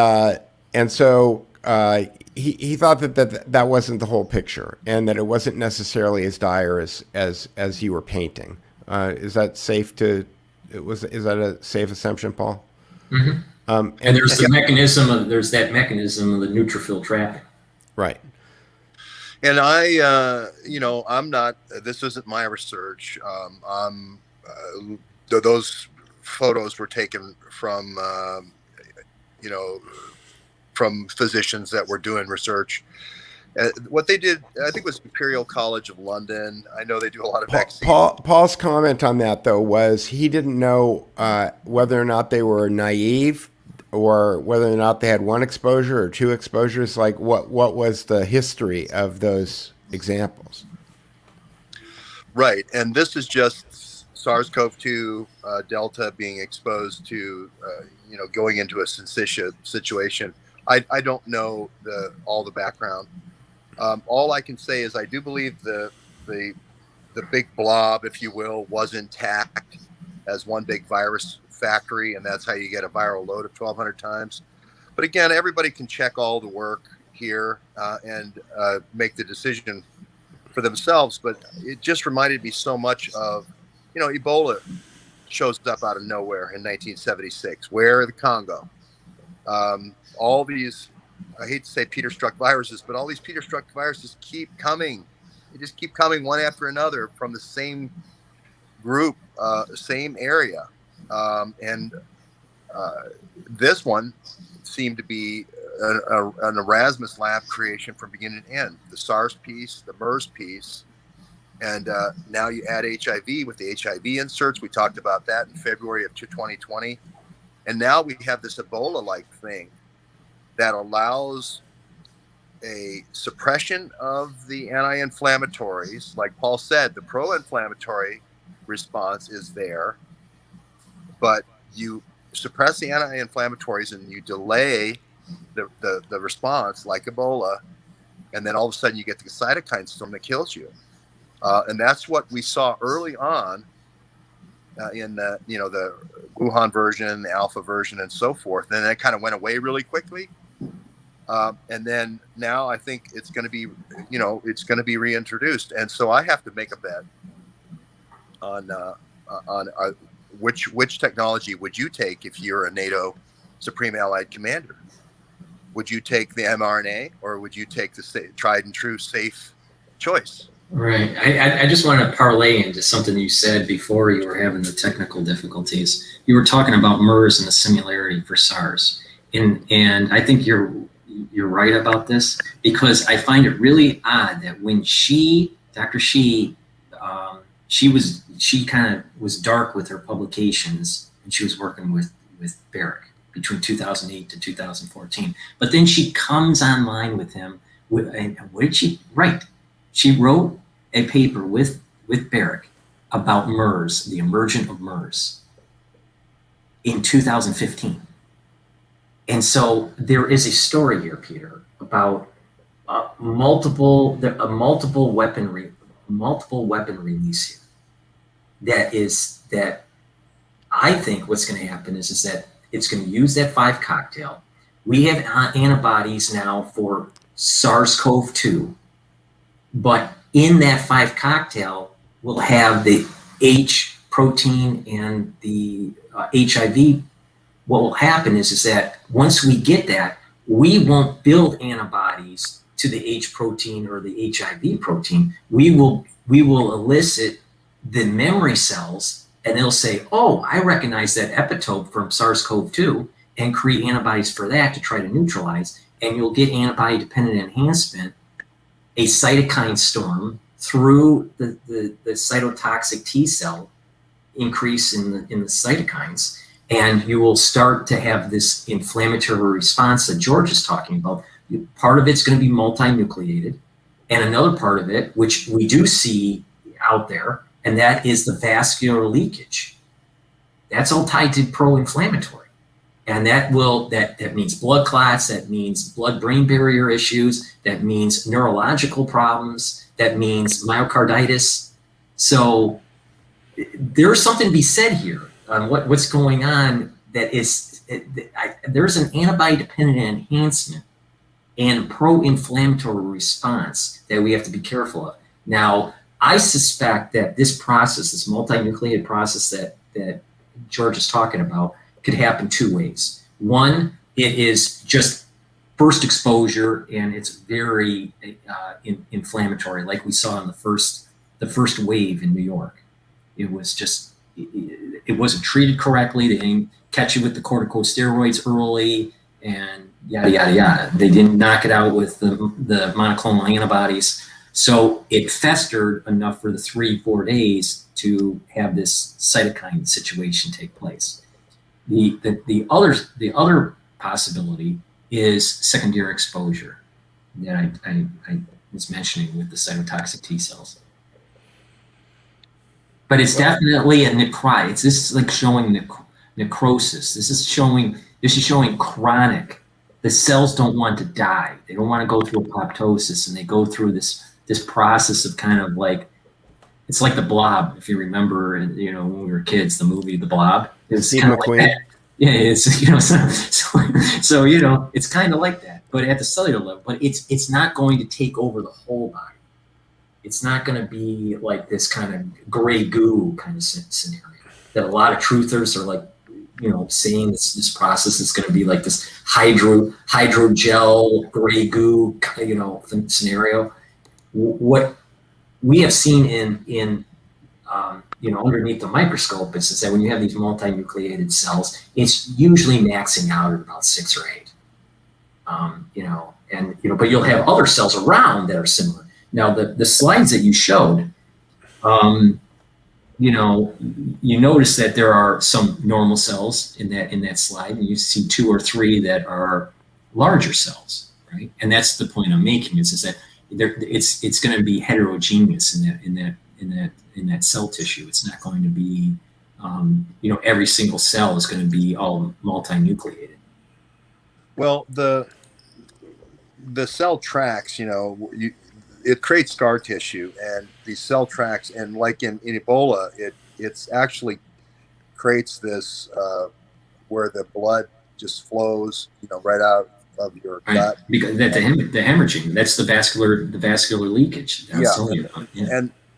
so he thought that wasn't the whole picture, and that it wasn't necessarily as dire as you were painting. Is that safe to? Is that a safe assumption, Paul? Mm-hmm. And there's that mechanism of the neutrophil trapping. Right. And I'm not. This isn't my research. Those photos were taken from, from physicians that were doing research. What they did, I think, was Imperial College of London. I know they do a lot of vaccines. Paul's comment on that, though, was he didn't know whether or not they were naive or whether or not they had one exposure or two exposures. Like, what was the history of those examples? Right, and this is just SARS-CoV-2 Delta being exposed to, going into a syncytia situation. I don't know all the background. All I can say is I do believe the big blob, if you will, was intact as one big virus factory, and that's how you get a viral load of 1,200 times. But again, everybody can check all the work here and make the decision for themselves. But it just reminded me so much of, Ebola shows up out of nowhere in 1976. Where? The Congo. All these, I hate to say Peter-struck viruses, but all these Peter-struck viruses keep coming. They just keep coming one after another from the same group, same area. And this one seemed to be an Erasmus lab creation from beginning to end. The SARS piece, the MERS piece, And now you add HIV with the HIV inserts. We talked about that in February of 2020. And now we have this Ebola-like thing that allows a suppression of the anti-inflammatories. Like Paul said, the pro-inflammatory response is there, but you suppress the anti-inflammatories and you delay the response, like Ebola, and then all of a sudden you get the cytokine storm that kills you. And that's what we saw early on in the the Wuhan version, the alpha version, and so forth. And that kind of went away really quickly. And then now I think it's going to be, it's going to be reintroduced. And so I have to make a bet on which technology would you take if you're a NATO Supreme Allied Commander? Would you take the mRNA, or would you take the tried and true safe choice? Right. I just want to parlay into something you said before you were having the technical difficulties. You were talking about MERS and the similarity for SARS. And I think you're right about this, because I find it really odd that when Dr. She kind of was dark with her publications, and she was working with Barrick between 2008 to 2014. But then she comes online with him. And what did she write? She wrote a paper with Barrick about MERS, the emergence of MERS, in 2015. And so there is a story here, Peter, about multiple weapon release here. That I think what's going to happen is that it's going to use that 5 cocktail. We have antibodies now for SARS-CoV-2, but in that 5 cocktail, we'll have the H protein and the HIV. What will happen is that once we get that, we won't build antibodies to the H protein or the HIV protein. We will elicit the memory cells, and they'll say, oh, I recognize that epitope from SARS-CoV-2, and create antibodies for that to try to neutralize. And you'll get antibody-dependent enhancement, a cytokine storm through the cytotoxic T cell increase in the cytokines. And you will start to have this inflammatory response that George is talking about. Part of it's going to be multinucleated, and another part of it, which we do see out there, and that is the vascular leakage. That's all tied to pro-inflammatory. And that means blood clots, that means blood-brain barrier issues, that means neurological problems, that means myocarditis. So there's something to be said here on what's going on. There's an antibody-dependent enhancement and pro-inflammatory response that we have to be careful of. Now, I suspect that this process, this multinucleated process that George is talking about, could happen 2 ways. One, it is just first exposure, and it's very inflammatory, like we saw in the first wave in New York. It was just, it wasn't treated correctly. They didn't catch you with the corticosteroids early, and yada, yada, yada. They didn't knock it out with the monoclonal antibodies. So it festered enough for the 3-4 days to have this cytokine situation take place. The other possibility is secondary exposure that I was mentioning with the cytotoxic T cells. But it's definitely a necrosis. This is like showing necrosis. This is showing chronic. The cells don't want to die. They don't want to go through apoptosis, and they go through this process of kind of like, it's like the Blob, if you remember, when we were kids, the movie The Blob. It's Steve kind of McQueen. like that. Yeah, it's so it's kind of like that, but at the cellular level. But it's not going to take over the whole body. It's not going to be like this kind of gray goo kind of scenario that a lot of truthers are like, saying this process is going to be like this hydrogel gray goo, scenario. What we have seen in underneath the microscope is that when you have these multinucleated cells, it's usually maxing out at about 6 or 8. But you'll have other cells around that are similar. Now, the slides that you showed, You know, you notice that there are some normal cells in that slide, and you see 2 or 3 that are larger cells, right? And that's the point I'm making is that it's going to be heterogeneous in that cell tissue. It's not going to be, you know, every single cell is going to be all multinucleated. Well, the cell tracks, you know, it creates scar tissue, and these cell tracks, and like in Ebola, it's actually creates this where the blood just flows, you know, right out of your gut. Because that the hemorrhaging, that's the vascular leakage. That's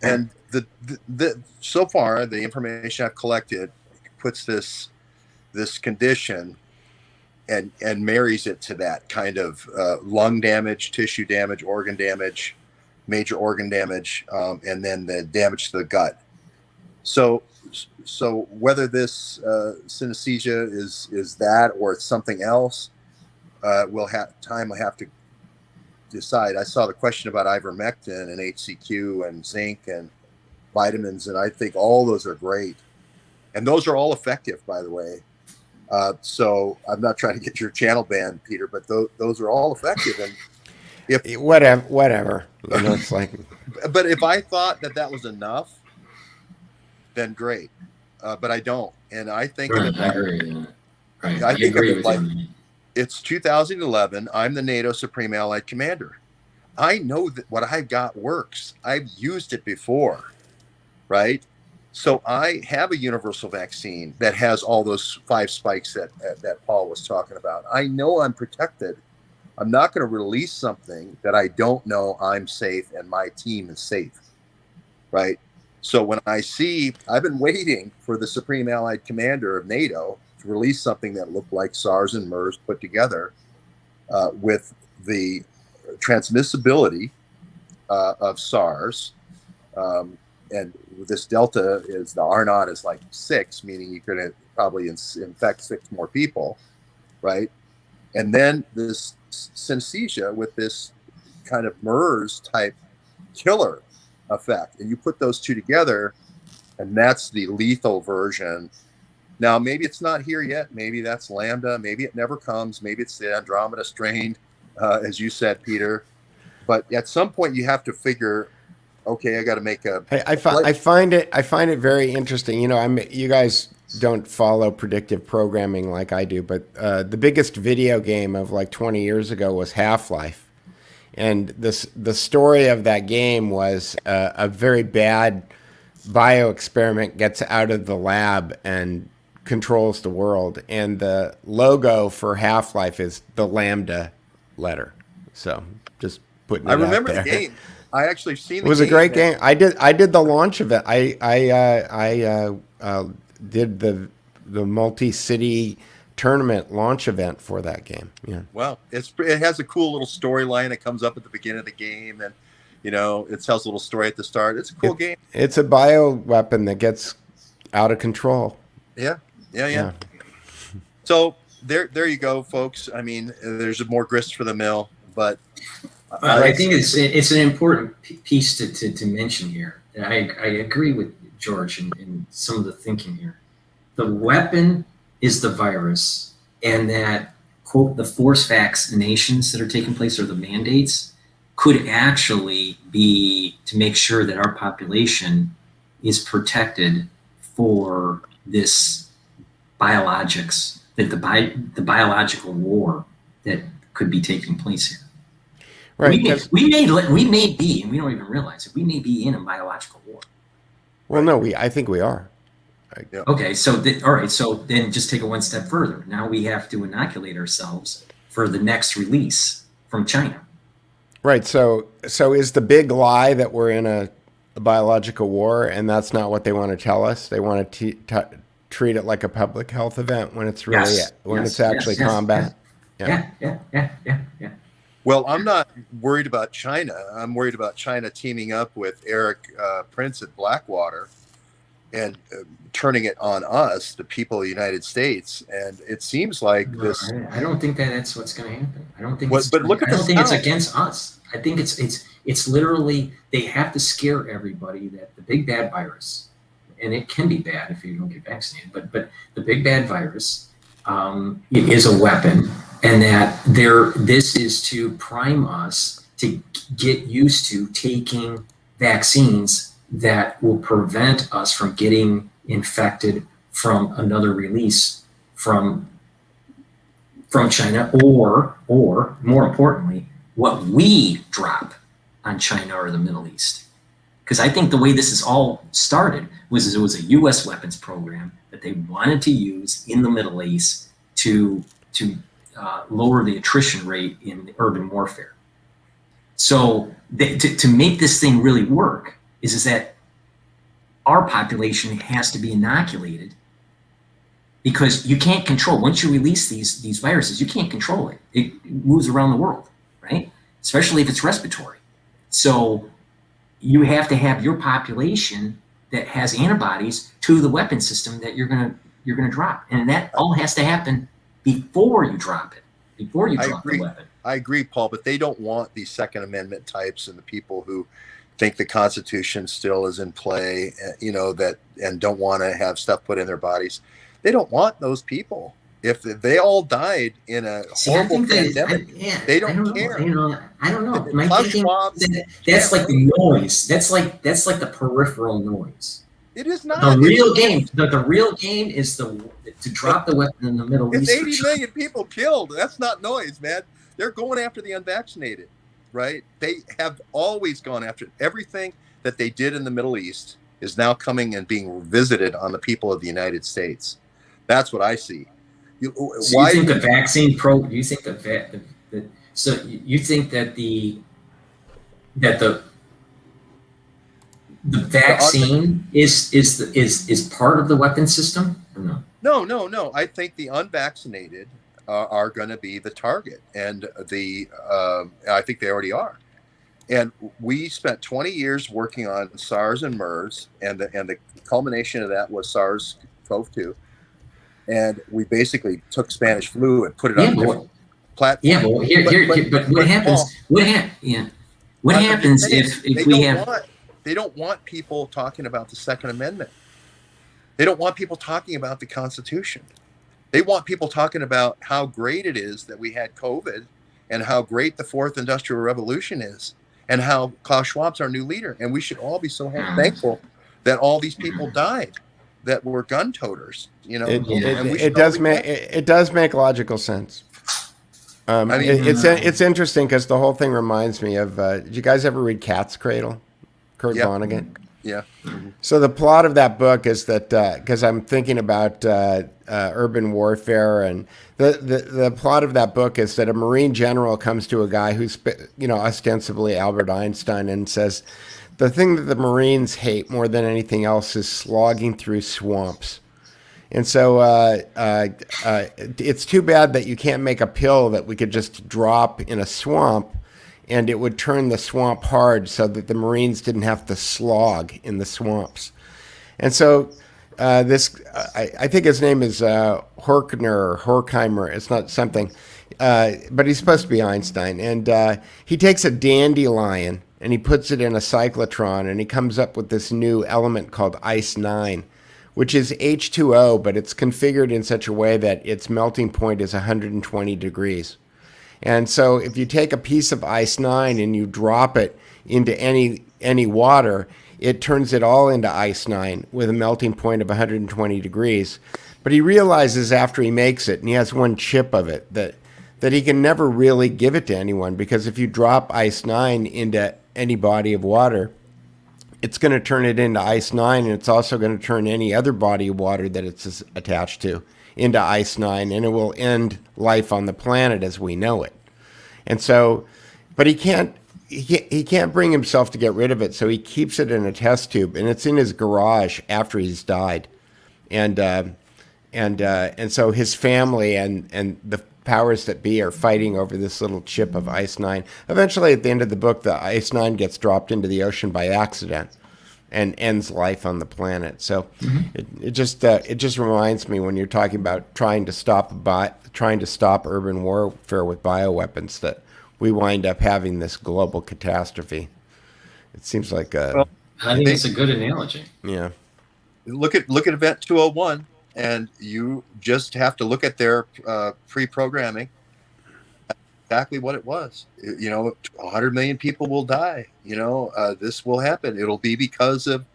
And the so far the information I've collected puts this condition and marries it to that kind of lung damage, tissue damage, organ damage, major organ damage, and then the damage to the gut. So whether this synesthesia is that or it's something else, we'll have to decide. I saw the question about ivermectin and HCQ and zinc and vitamins, and I think all those are great, and those are all effective, by the way. So I'm not trying to get your channel banned, Peter, but those are all effective. And if whatever, you know, it's like. But if I thought that was enough, then great. But I don't, and I think right, that I agree. Right. I think agree of it like you. It's 2011. I'm the NATO Supreme Allied Commander. I know that what I've got works. I've used it before, right? So I have a universal vaccine that has all those 5 spikes that Paul was talking about. I know I'm protected. I'm not going to release something that I don't know I'm safe and my team is safe, right? So when I've been waiting for the Supreme Allied Commander of NATO to release something that looked like SARS and MERS put together with the transmissibility of SARS. And this Delta is the R0 is like 6, meaning you could probably infect 6 more people, right? And then this synesthesia with this kind of MERS type killer effect. And you put those two together, and that's the lethal version. Now, maybe it's not here yet. Maybe that's Lambda. Maybe it never comes. Maybe it's the Andromeda strain, as you said, Peter. But at some point, you have to figure, okay, I got to make a. I find it very interesting. You know, you guys don't follow predictive programming like I do, but the biggest video game of like 20 years ago was Half-Life, and the story of that game was a very bad bio experiment gets out of the lab and controls the world, and the logo for Half-Life is the Lambda letter. So just putting it out there. I remember the game. I actually seen the game. It was a great game. I did the launch event. I did the multi-city tournament launch event for that game. Yeah. Well, it has a cool little storyline. It comes up at the beginning of the game, and you know it tells a little story at the start. It's a cool game. It's a bio weapon that gets out of control. Yeah. So there you go, folks. I mean, there's more grist for the mill, but I think it's an important piece to mention here. And I agree with George in some of the thinking here. The weapon is the virus, and that, quote, the forced vaccinations that are taking place, or the mandates, could actually be to make sure that our population is protected for this biologics, that the biological war that could be taking place here. Right. We may be, and we don't even realize it, we may be in a biological war. Well, no, I think we are. Okay, so all right, so then just take it one step further. Now we have to inoculate ourselves for the next release from China. Right. So is the big lie that we're in a biological war, and that's not what they want to tell us? They want to treat it like a public health event when it's really it's actually combat. Yeah. Well, I'm not worried about China. I'm worried about China teaming up with Eric Prince at Blackwater and turning it on us, the people of the United States. And it seems like this. I don't think that's what's going to happen. I don't think. But look at I don't think it's against us. I think it's It's literally, they have to scare everybody that the big bad virus, and it can be bad if you don't get vaccinated, but the big bad virus is a weapon, and that this is to prime us to get used to taking vaccines that will prevent us from getting infected from another release from China, or more importantly, what we drop on China or the Middle East. Because I think the way this is all started was it was a U.S. weapons program that they wanted to use in the Middle East to lower the attrition rate in urban warfare. So to make this thing really work is that our population has to be inoculated, because you can't control, once you release these viruses, you can't control it. It moves around the world, right? Especially if it's respiratory. So you have to have your population that has antibodies to the weapon system that you're gonna drop, and that all has to happen before you drop it, before you drop the weapon. I agree, Paul, but they don't want these Second Amendment types and the people who think the Constitution still is in play, and don't want to have stuff put in their bodies. They don't want those people. If they all died in a horrible pandemic, they don't care. I don't know. My Klaus thinking Schwab, that's like the noise. That's like the peripheral noise. it is not. The real game. The real game is to drop the weapon in the Middle It's East. 80 million people killed. That's not noise, man. They're going after the unvaccinated, right? They have always gone after everything that they did in the Middle East is now coming and being visited on the people of the United States. That's what I see. So you think the vaccine you think so you think that the vaccine is part of the weapon system, or no? No. I think the unvaccinated are going to be the target, and I think they already are. And we spent 20 years working on SARS and MERS, and the culmination of that was SARS-CoV-2. And we basically took Spanish flu and put it on different platforms. Yeah, but what happens? Paul, what happens if we have? They don't want people talking about the Second Amendment. They don't want people talking about the Constitution. They want people talking about how great it is that we had COVID, and how great the Fourth Industrial Revolution is, and how Klaus Schwab's our new leader. And we should all be so thankful that all these people died that were gun toters. It does make logical sense. It's interesting because the whole thing reminds me of. Did you guys ever read Cat's Cradle? Kurt Vonnegut. Yeah. So the plot of that book is that because I'm thinking about urban warfare, and the plot of that book is that a Marine general comes to a guy who's ostensibly Albert Einstein and says, the thing that the Marines hate more than anything else is slogging through swamps. And so it's too bad that you can't make a pill that we could just drop in a swamp and it would turn the swamp hard so that the Marines didn't have to slog in the swamps. And so I think his name is Horkheimer or Horkheimer. It's not something, but he's supposed to be Einstein. And he takes a dandelion and he puts it in a cyclotron, and he comes up with this new element called Ice-9, which is H2O, but it's configured in such a way that its melting point is 120 degrees. And so if you take a piece of Ice-9 and you drop it into any water, it turns it all into Ice-9 with a melting point of 120 degrees. But he realizes after he makes it, and he has one chip of it, that he can never really give it to anyone, because if you drop Ice-9 into any body of water, it's going to turn it into Ice-9, and it's also going to turn any other body of water that it's attached to into Ice-9, and it will end life on the planet as we know it. And so, but he can't bring himself to get rid of it, so he keeps it in a test tube, and it's in his garage after he's died. And so his family and the powers that be are fighting over this little chip of Ice-9. Eventually, at the end of the book, the Ice-9 gets dropped into the ocean by accident and ends life on the planet. So it just reminds me, when you're talking about trying to stop urban warfare with bioweapons, that we wind up having this global catastrophe. It seems like Well, I think it's a good analogy. yeah. look at Event 201, and you just have to look at their pre-programming. Exactly what it was. 100 million people will die. This will happen. It'll be because of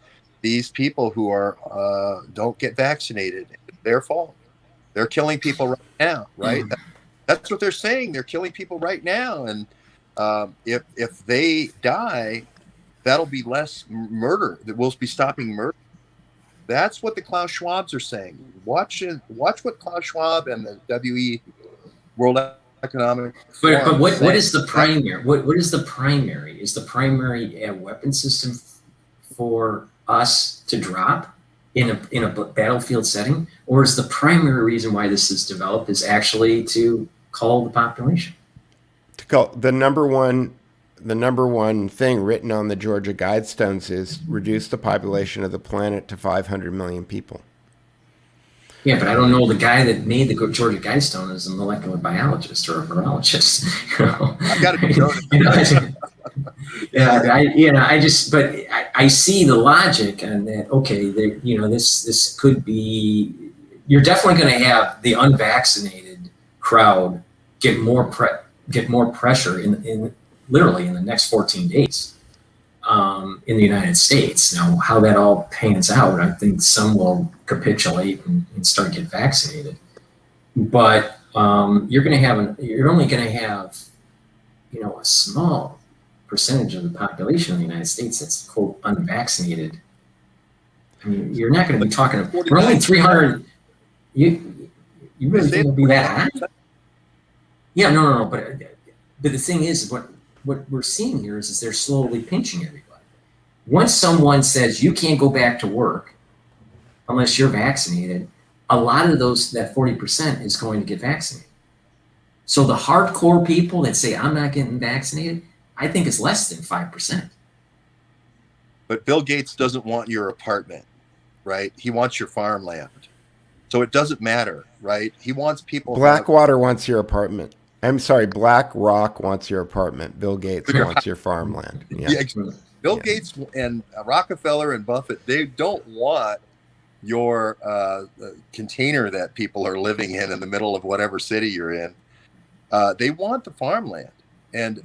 these people who are don't get vaccinated. It's their fault. They're killing people right now, right? That's what they're saying. They're killing people right now, and if they die, that'll be less murder. That we'll be stopping murder. That's what the Klaus Schwabs are saying. Watch what Klaus Schwab and the WE World Economic Forum. But what is the primary? What is the primary? Is the primary a weapon system for us to drop in a battlefield setting, or is the primary reason why this is developed is actually to cull the population? To call the number one thing written on the Georgia Guidestones is reduce the population of the planet to 500 million people. Yeah, but I don't know the guy that made the Georgia Guidestone is a molecular biologist or a virologist. I've got to be I see the logic and that. Okay, this could be. You're definitely going to have the unvaccinated crowd get more pressure in literally in the next 14 days in the United States. Now, how that all pans out, I think some will capitulate and start get vaccinated, but you're only going to have a small percentage of the population of the United States that's quote unvaccinated. I mean, you're not going to be talking. We're only 300. You really think it'll be that high? Yeah, no. But the thing is, what we're seeing here is they're slowly pinching everybody. Once someone says you can't go back to work unless you're vaccinated, a lot of that 40% is going to get vaccinated. So the hardcore people that say I'm not getting vaccinated, I think it's less than 5%. But Bill Gates doesn't want your apartment, right? He wants your farmland. So it doesn't matter, right? He wants people. Blackwater wants your apartment. I'm sorry, BlackRock wants your apartment. Bill Gates wants your farmland. Yeah. Bill Gates and Rockefeller and Buffett, they don't want your container that people are living in the middle of whatever city you're in. They want the farmland. And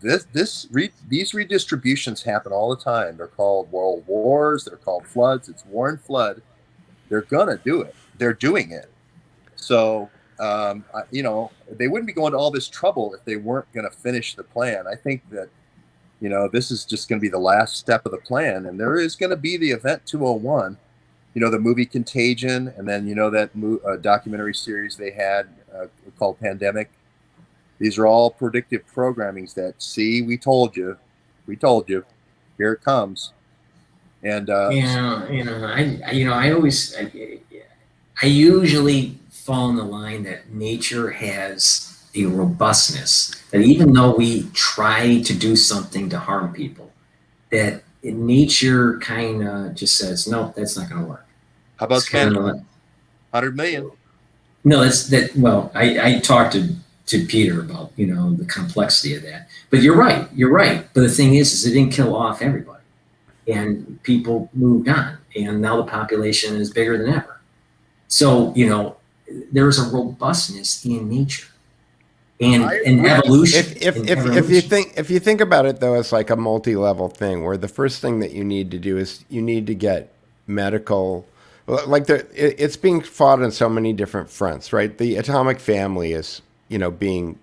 these redistributions happen all the time. They're called world wars. They're called floods. It's war and flood. They're going to do it. They're doing it. So, they wouldn't be going to all this trouble if they weren't going to finish the plan. I think that, this is just going to be the last step of the plan. And there is going to be the Event 201, the movie Contagion, and then, that documentary series they had called Pandemic. These are all predictive programmings that, see, we told you, here it comes. And, I usually fall in the line that nature has a robustness, that even though we try to do something to harm people, that nature kind of just says, no, that's not going to work. How about 100 million? No, I talked to Peter about, the complexity of that, but you're right. But the thing is it didn't kill off everybody, and people moved on, and now the population is bigger than ever. So, there's a robustness in nature and evolution. If you think about it though, it's like a multi-level thing where the first thing that you need to do is you need to get medical, it's being fought on so many different fronts, right? The atomic family is, being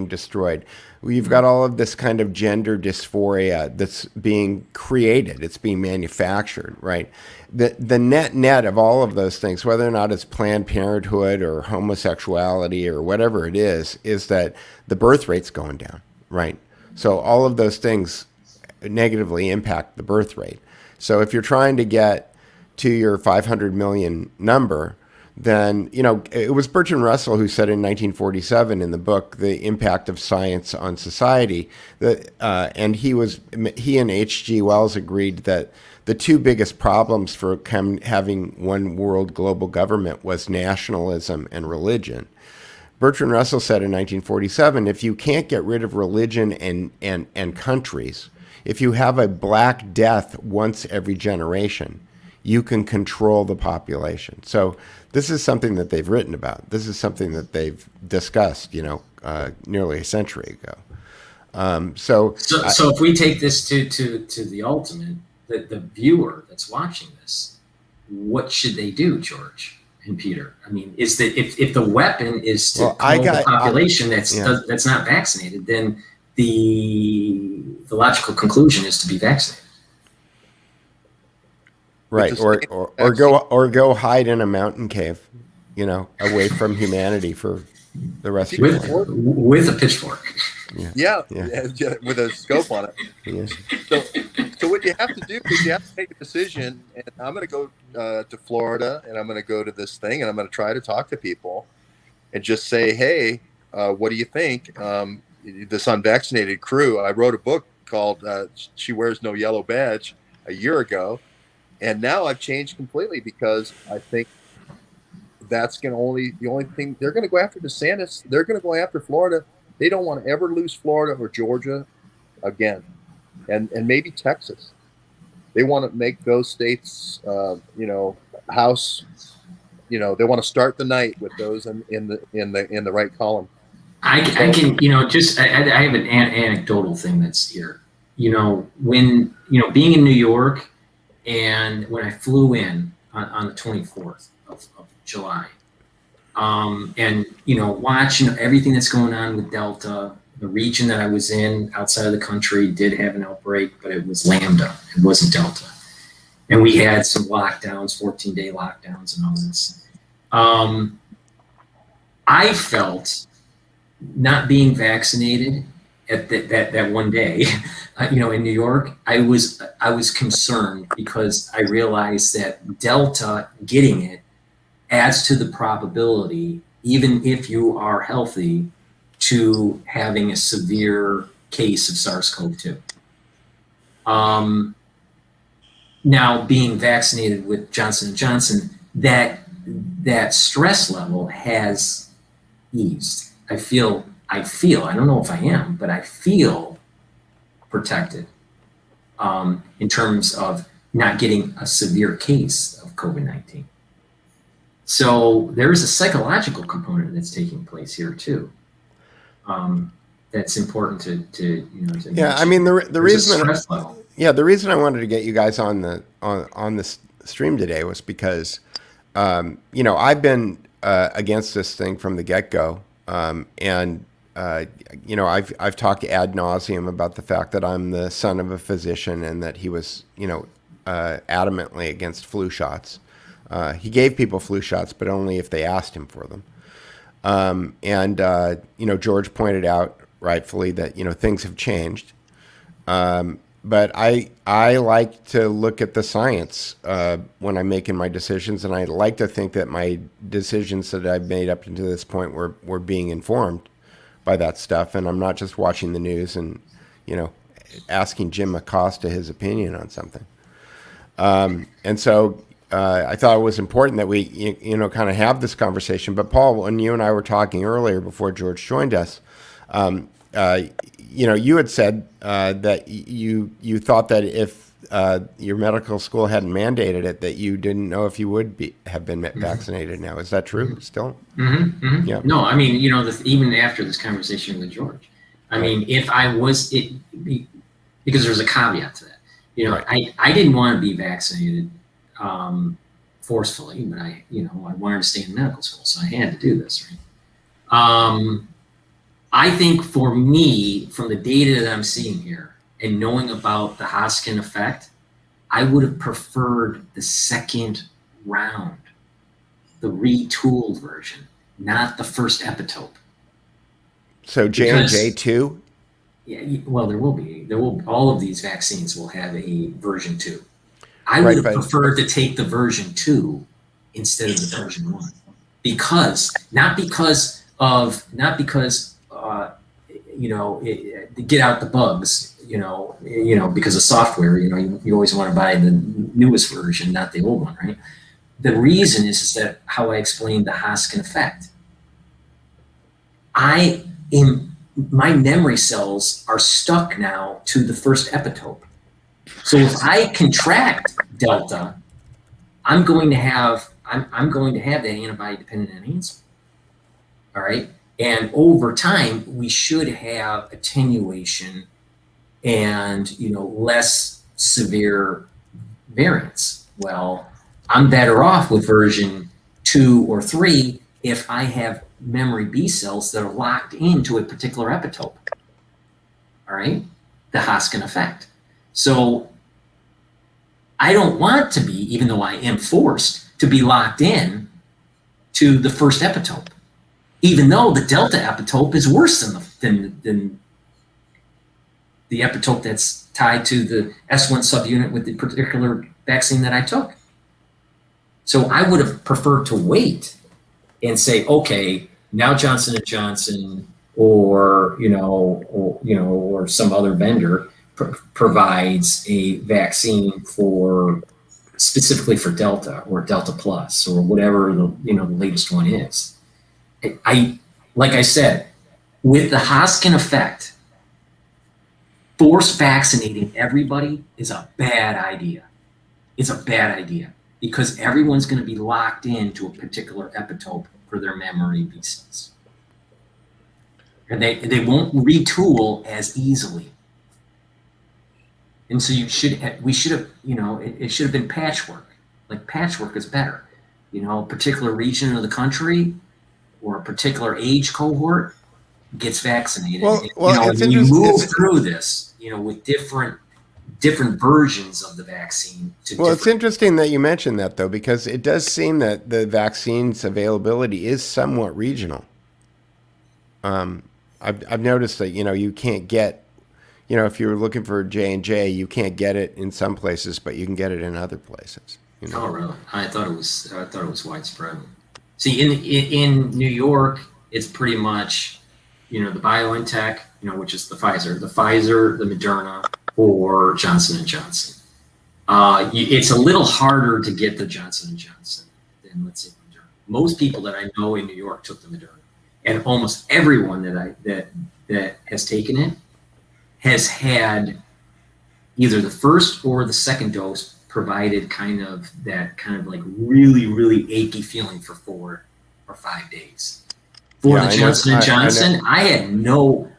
destroyed. We've got all of this kind of gender dysphoria that's being created. It's being manufactured, right? The net of all of those things, whether or not it's Planned Parenthood or homosexuality or whatever it is that the birth rate's going down, right? So all of those things negatively impact the birth rate. So if you're trying to get to your 500 million number, then, it was Bertrand Russell who said in 1947 in the book, The Impact of Science on Society, and he and H.G. Wells agreed that the two biggest problems for having one world global government was nationalism and religion. Bertrand Russell said in 1947, if you can't get rid of religion and countries, if you have a Black Death once every generation, you can control the population. So this is something that they've written about. This is something that they've discussed, nearly a century ago. So if we take this to the ultimate, the viewer that's watching this, what should they do, George and Peter? I mean, is that if the weapon is to control the population that's not vaccinated, then the logical conclusion is to be vaccinated. Right, or go hide in a mountain cave, away from humanity for the rest of your life. With a pitchfork. Yeah, with a scope on it. Yeah. So what you have to do is you have to make a decision. And I'm going to go to Florida, and I'm going to go to this thing, and I'm going to try to talk to people, and just say, hey, what do you think? This unvaccinated crew. I wrote a book called "She Wears No Yellow Badge" a year ago. And now I've changed completely because I think that's the only thing they're going to go after. DeSantis, they're going to go after Florida. They don't want to ever lose Florida or Georgia again, and maybe Texas. They want to make those states, House. They want to start the night with those in the right column. I have an anecdotal thing that's here. When being in New York. And when I flew in on the 24th of July, and watching everything that's going on with Delta, the region that I was in outside of the country did have an outbreak, but it was Lambda, it wasn't Delta, and we had some lockdowns, 14-day lockdowns, and all this. I felt not being vaccinated at that one day, in New York, I was concerned because I realized that Delta getting it adds to the probability, even if you are healthy, to having a severe case of SARS-CoV-2. Now, being vaccinated with Johnson & Johnson, that stress level has eased. I feel, I don't know if I am, but I feel protected in terms of not getting a severe case of COVID-19. So there is a psychological component that's taking place here too. That's important to yeah, I mean the reason stress level. Yeah, the reason I wanted to get you guys on the stream today was because I've been against this thing from the get-go, and I've talked ad nauseum about the fact that I'm the son of a physician and that he was adamantly against flu shots. He gave people flu shots, but only if they asked him for them. George pointed out rightfully that things have changed. But I like to look at the science when I'm making my decisions, and I like to think that my decisions that I've made up to this point were being informed by that stuff, and I'm not just watching the news and asking Jim Acosta his opinion on something. And so I thought it was important that we kind of have this conversation. But Paul, when you and I were talking earlier before George joined us, you had said that you thought that if your medical school hadn't mandated it, that you didn't know if you would have been vaccinated. Now, is that true still? Mm-hmm, mm-hmm. Yeah. No, I mean, even after this conversation with George, I mean, if I was because there's a caveat to that. Right. I didn't want to be vaccinated forcefully, but I wanted to stay in medical school, so I had to do this, right? I think for me, from the data that I'm seeing here and knowing about the Hoskins effect, I would have preferred the second round, the retooled version, not the first epitope. So J&J too? Yeah, well, there will all of these vaccines will have a version 2. I would have preferred to take the version 2 instead of the version 1, not because to get out the bugs, because of software, you always want to buy the newest version, not the old one, right? The reason is that how I explained the Hoskins effect. I am my memory cells are stuck now to the first epitope. So if I contract delta, I'm going to have that antibody-dependent enhancement. All right, and over time we should have attenuation and less severe variants. Well, I'm better off with version 2 or 3 if I have memory B cells that are locked into a particular epitope. All right, the Hoskins effect. So I don't want to be, even though I am forced to be locked in to the first epitope, even though the delta epitope is worse than the epitope that's tied to the S1 subunit with the particular vaccine that I took. So I would have preferred to wait and say, okay, now Johnson & Johnson or some other vendor provides a vaccine specifically for Delta or Delta Plus or whatever the latest one is. Like I said, with the Hoskins effect, force vaccinating everybody is a bad idea. It's a bad idea because everyone's going to be locked into a particular epitope for their memory B cells. And they won't retool as easily. And so it should have been patchwork. Like patchwork is better. A particular region of the country or a particular age cohort gets vaccinated. And you move through this, with different versions of the vaccine. It's interesting that you mentioned that, though, because it does seem that the vaccine's availability is somewhat regional. I've noticed that you can't get, if you're looking for J&J, you can't get it in some places, but you can get it in other places. Oh, really? I thought it was widespread. See, in New York, it's pretty much, the BioNTech, which is the Pfizer, the Moderna, or Johnson & Johnson. It's a little harder to get the Johnson & Johnson than, let's say, Moderna. Most people that I know in New York took the Moderna, and almost everyone that has taken it has had either the first or the second dose provided kind of like really, really achy feeling for 4 or 5 days. For the Johnson & Johnson, I had no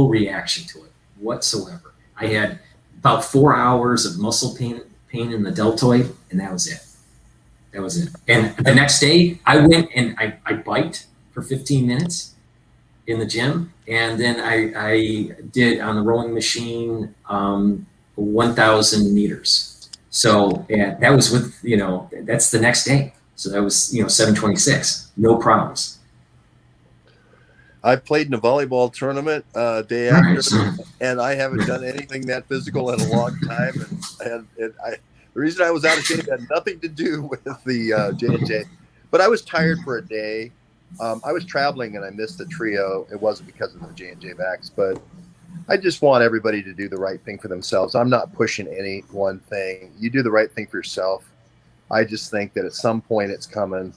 reaction to it whatsoever. I had about 4 hours of muscle pain in the deltoid, and that was it. And the next day, I went and I biked for 15 minutes in the gym, and then I did on the rowing machine 1,000 meters. So that was with that's the next day. So that was 726, no problems. I played in a volleyball tournament day after, and I haven't done anything that physical in a long time. And the reason I was out of shape had nothing to do with the J&J, but I was tired for a day. I was traveling and I missed the trio. It wasn't because of the J&J vax, but I just want everybody to do the right thing for themselves. I'm not pushing any one thing. You do the right thing for yourself. I just think that at some point it's coming.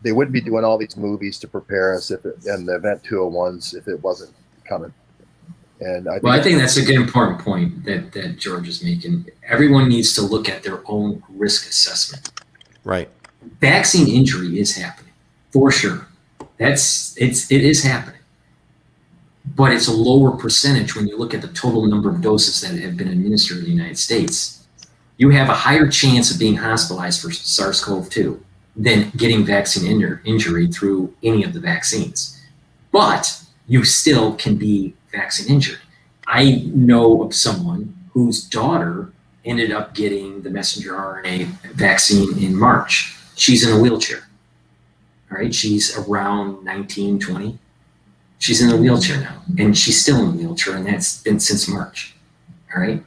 They wouldn't be doing all these movies to prepare us and the Event 201s if it wasn't coming. And I think that's a good important point that George is making. Everyone needs to look at their own risk assessment. Right. Vaccine injury is happening for sure. It is happening. But it's a lower percentage when you look at the total number of doses that have been administered in the United States. You have a higher chance of being hospitalized for SARS-CoV-2 than getting vaccine injury through any of the vaccines. But you still can be vaccine injured. I know of someone whose daughter ended up getting the messenger RNA vaccine in March. She's in a wheelchair. All right, she's around 19, 20. She's in a wheelchair now, and she's still in a wheelchair, and that's been since March. All right,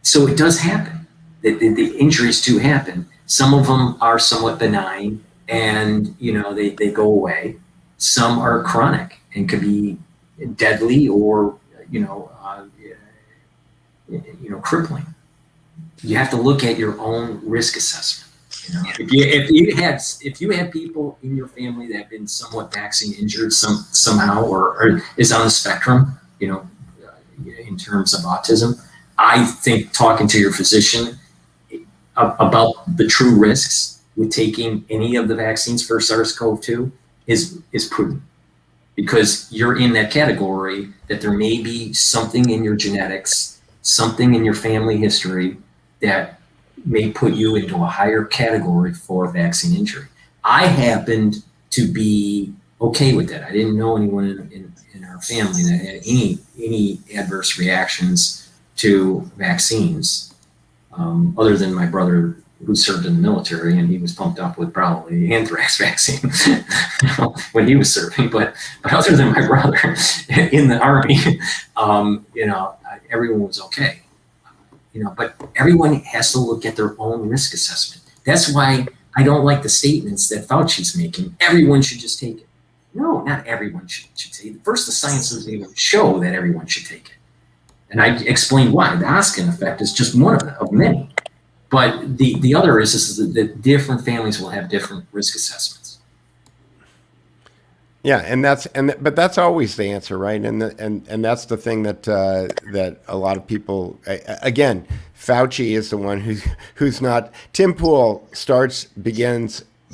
so it does happen. The injuries do happen. Some of them are somewhat benign, and they go away. Some are chronic and could be deadly or crippling. You have to look at your own risk assessment. You know, if you have people in your family that have been somewhat vaccine injured somehow or is on the spectrum, you know, in terms of autism, I think talking to your physician about the true risks with taking any of the vaccines for SARS-CoV-2 is prudent, because you're in that category that there may be something in your genetics, something in your family history that may put you into a higher category for vaccine injury. I happened to be okay with that. I didn't know anyone in our family that had any adverse reactions to vaccines, other than my brother who served in the military, and he was pumped up with probably anthrax vaccine when he was serving. But other than my brother in the Army, everyone was okay. But everyone has to look at their own risk assessment. That's why I don't like the statements that Fauci's making. Everyone should just take it. No, not everyone should take it. First, the science doesn't even show that everyone should take it. And I explained why. The Hoskins effect is just one of many. But the other is that different families will have different risk assessments. Yeah, but that's always the answer, right? And that's the thing that a lot of people, again, Fauci is the one who's not. Tim Pool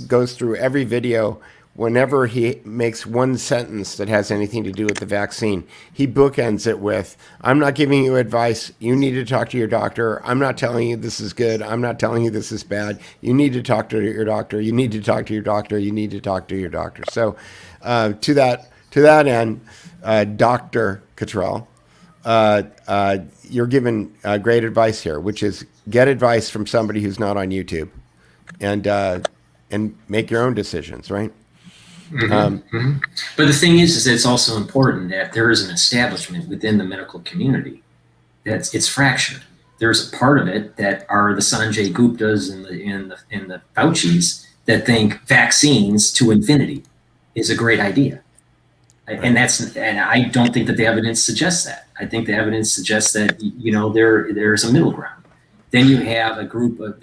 goes through every video. Whenever he makes one sentence that has anything to do with the vaccine, he bookends it with, "I'm not giving you advice. You need to talk to your doctor. I'm not telling you this is good. I'm not telling you this is bad. You need to talk to your doctor. You need to talk to your doctor. You need to talk to your doctor." So, to that end, Dr. Cottrell, you're given great advice here, which is get advice from somebody who's not on YouTube, and make your own decisions, right? But the thing is that it's also important that there is an establishment within the medical community it's fractured. There's a part of it that are the Sanjay Guptas and the Faucis that think vaccines to infinity is a great idea, and I don't think that the evidence suggests that. I think the evidence suggests that there's a middle ground. Then you have a group of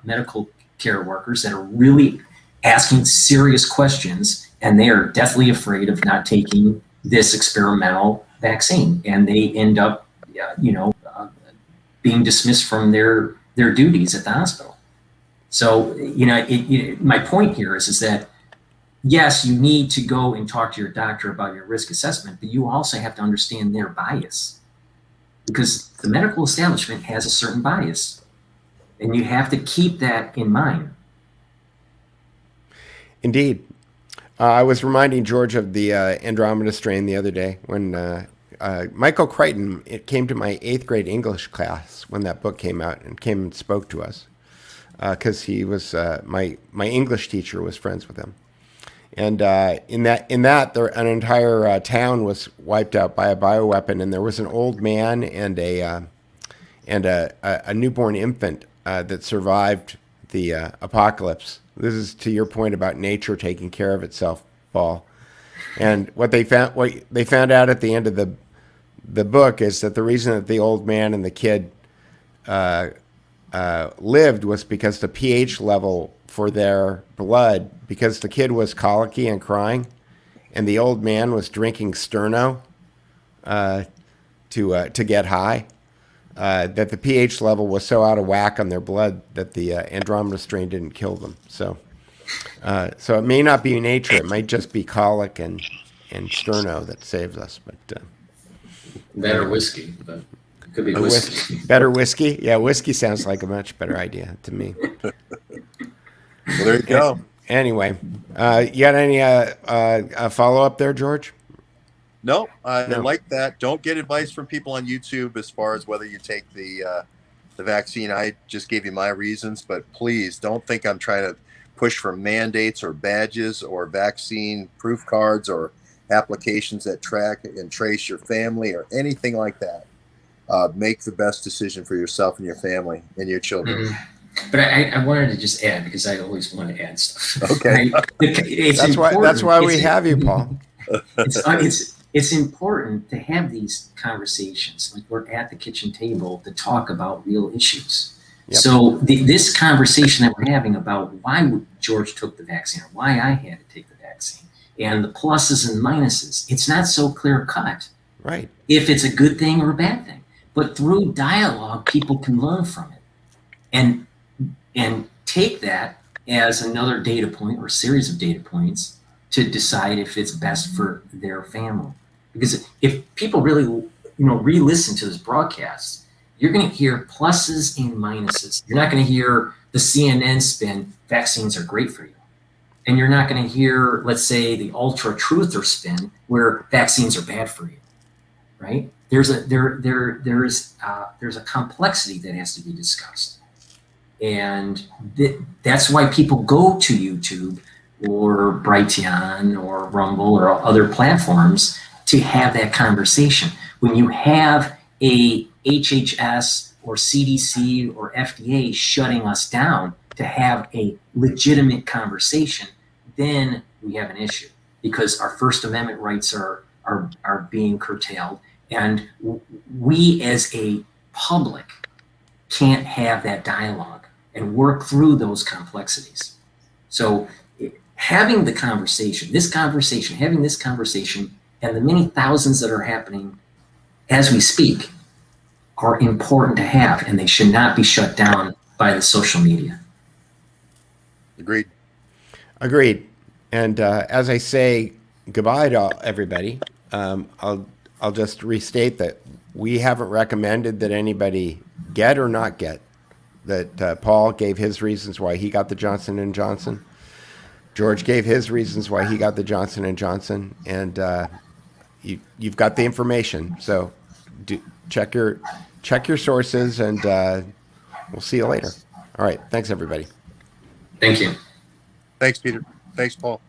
medical care workers that are really asking serious questions, and they are deathly afraid of not taking this experimental vaccine, and they end up, being dismissed from their duties at the hospital. So, my point here is that yes, you need to go and talk to your doctor about your risk assessment, but you also have to understand their bias, because the medical establishment has a certain bias, and you have to keep that in mind. Indeed. I was reminding George of the Andromeda strain the other day when Michael Crichton came to my 8th grade English class when that book came out and came and spoke to us, because he was my English teacher was friends with him. And in that an entire town was wiped out by a bioweapon, and there was an old man and a newborn infant that survived the apocalypse. This is to your point about nature taking care of itself, Paul. And what they found out at the end of the book is that the reason that the old man and the kid lived was because the pH level for their blood, because the kid was colicky and crying, and the old man was drinking Sterno to get high. That the pH level was so out of whack on their blood that the Andromeda strain didn't kill them. So it may not be nature; it might just be colic and Sterno that saves us. But better whiskey, but it could be whiskey. Better whiskey, yeah. Whiskey sounds like a much better idea to me. Well, there you go. Anyway, you got any follow up there, George? No, I No. like that. Don't get advice from people on YouTube as far as whether you take the vaccine. I just gave you my reasons, but please don't think I'm trying to push for mandates or badges or vaccine proof cards or applications that track and trace your family or anything like that. Make the best decision for yourself and your family and your children. Mm-hmm. But I wanted to just add, because I always want to add stuff. Okay. That's why we have you, Paul. It's important to have these conversations, like we're at the kitchen table, to talk about real issues. Yep. So this conversation that we're having about why George took the vaccine or why I had to take the vaccine and the pluses and minuses, it's not so clear cut. Right. If it's a good thing or a bad thing. But through dialogue, people can learn from it and take that as another data point or series of data points to decide if it's best for their family. Because if people really, re-listen to this broadcast, you're going to hear pluses and minuses. You're not going to hear the CNN spin, vaccines are great for you. And you're not going to hear, let's say, the ultra truther spin where vaccines are bad for you, right? There's a complexity that has to be discussed. And that's why people go to YouTube or Brighteon or Rumble or other platforms to have that conversation. When you have a HHS or CDC or FDA shutting us down to have a legitimate conversation, then we have an issue because our First Amendment rights are being curtailed. And we as a public can't have that dialogue and work through those complexities. So having the conversation, having this conversation, and the many thousands that are happening as we speak are important to have, and they should not be shut down by the social media. Agreed. And as I say goodbye to everybody, I'll just restate that we haven't recommended that anybody get or not get. That Paul gave his reasons why he got the Johnson & Johnson. George gave his reasons why he got the Johnson & Johnson. And you've got the information. So check your sources, and we'll see you later. All right. Thanks, everybody. Thank you. Thanks, Peter. Thanks, Paul.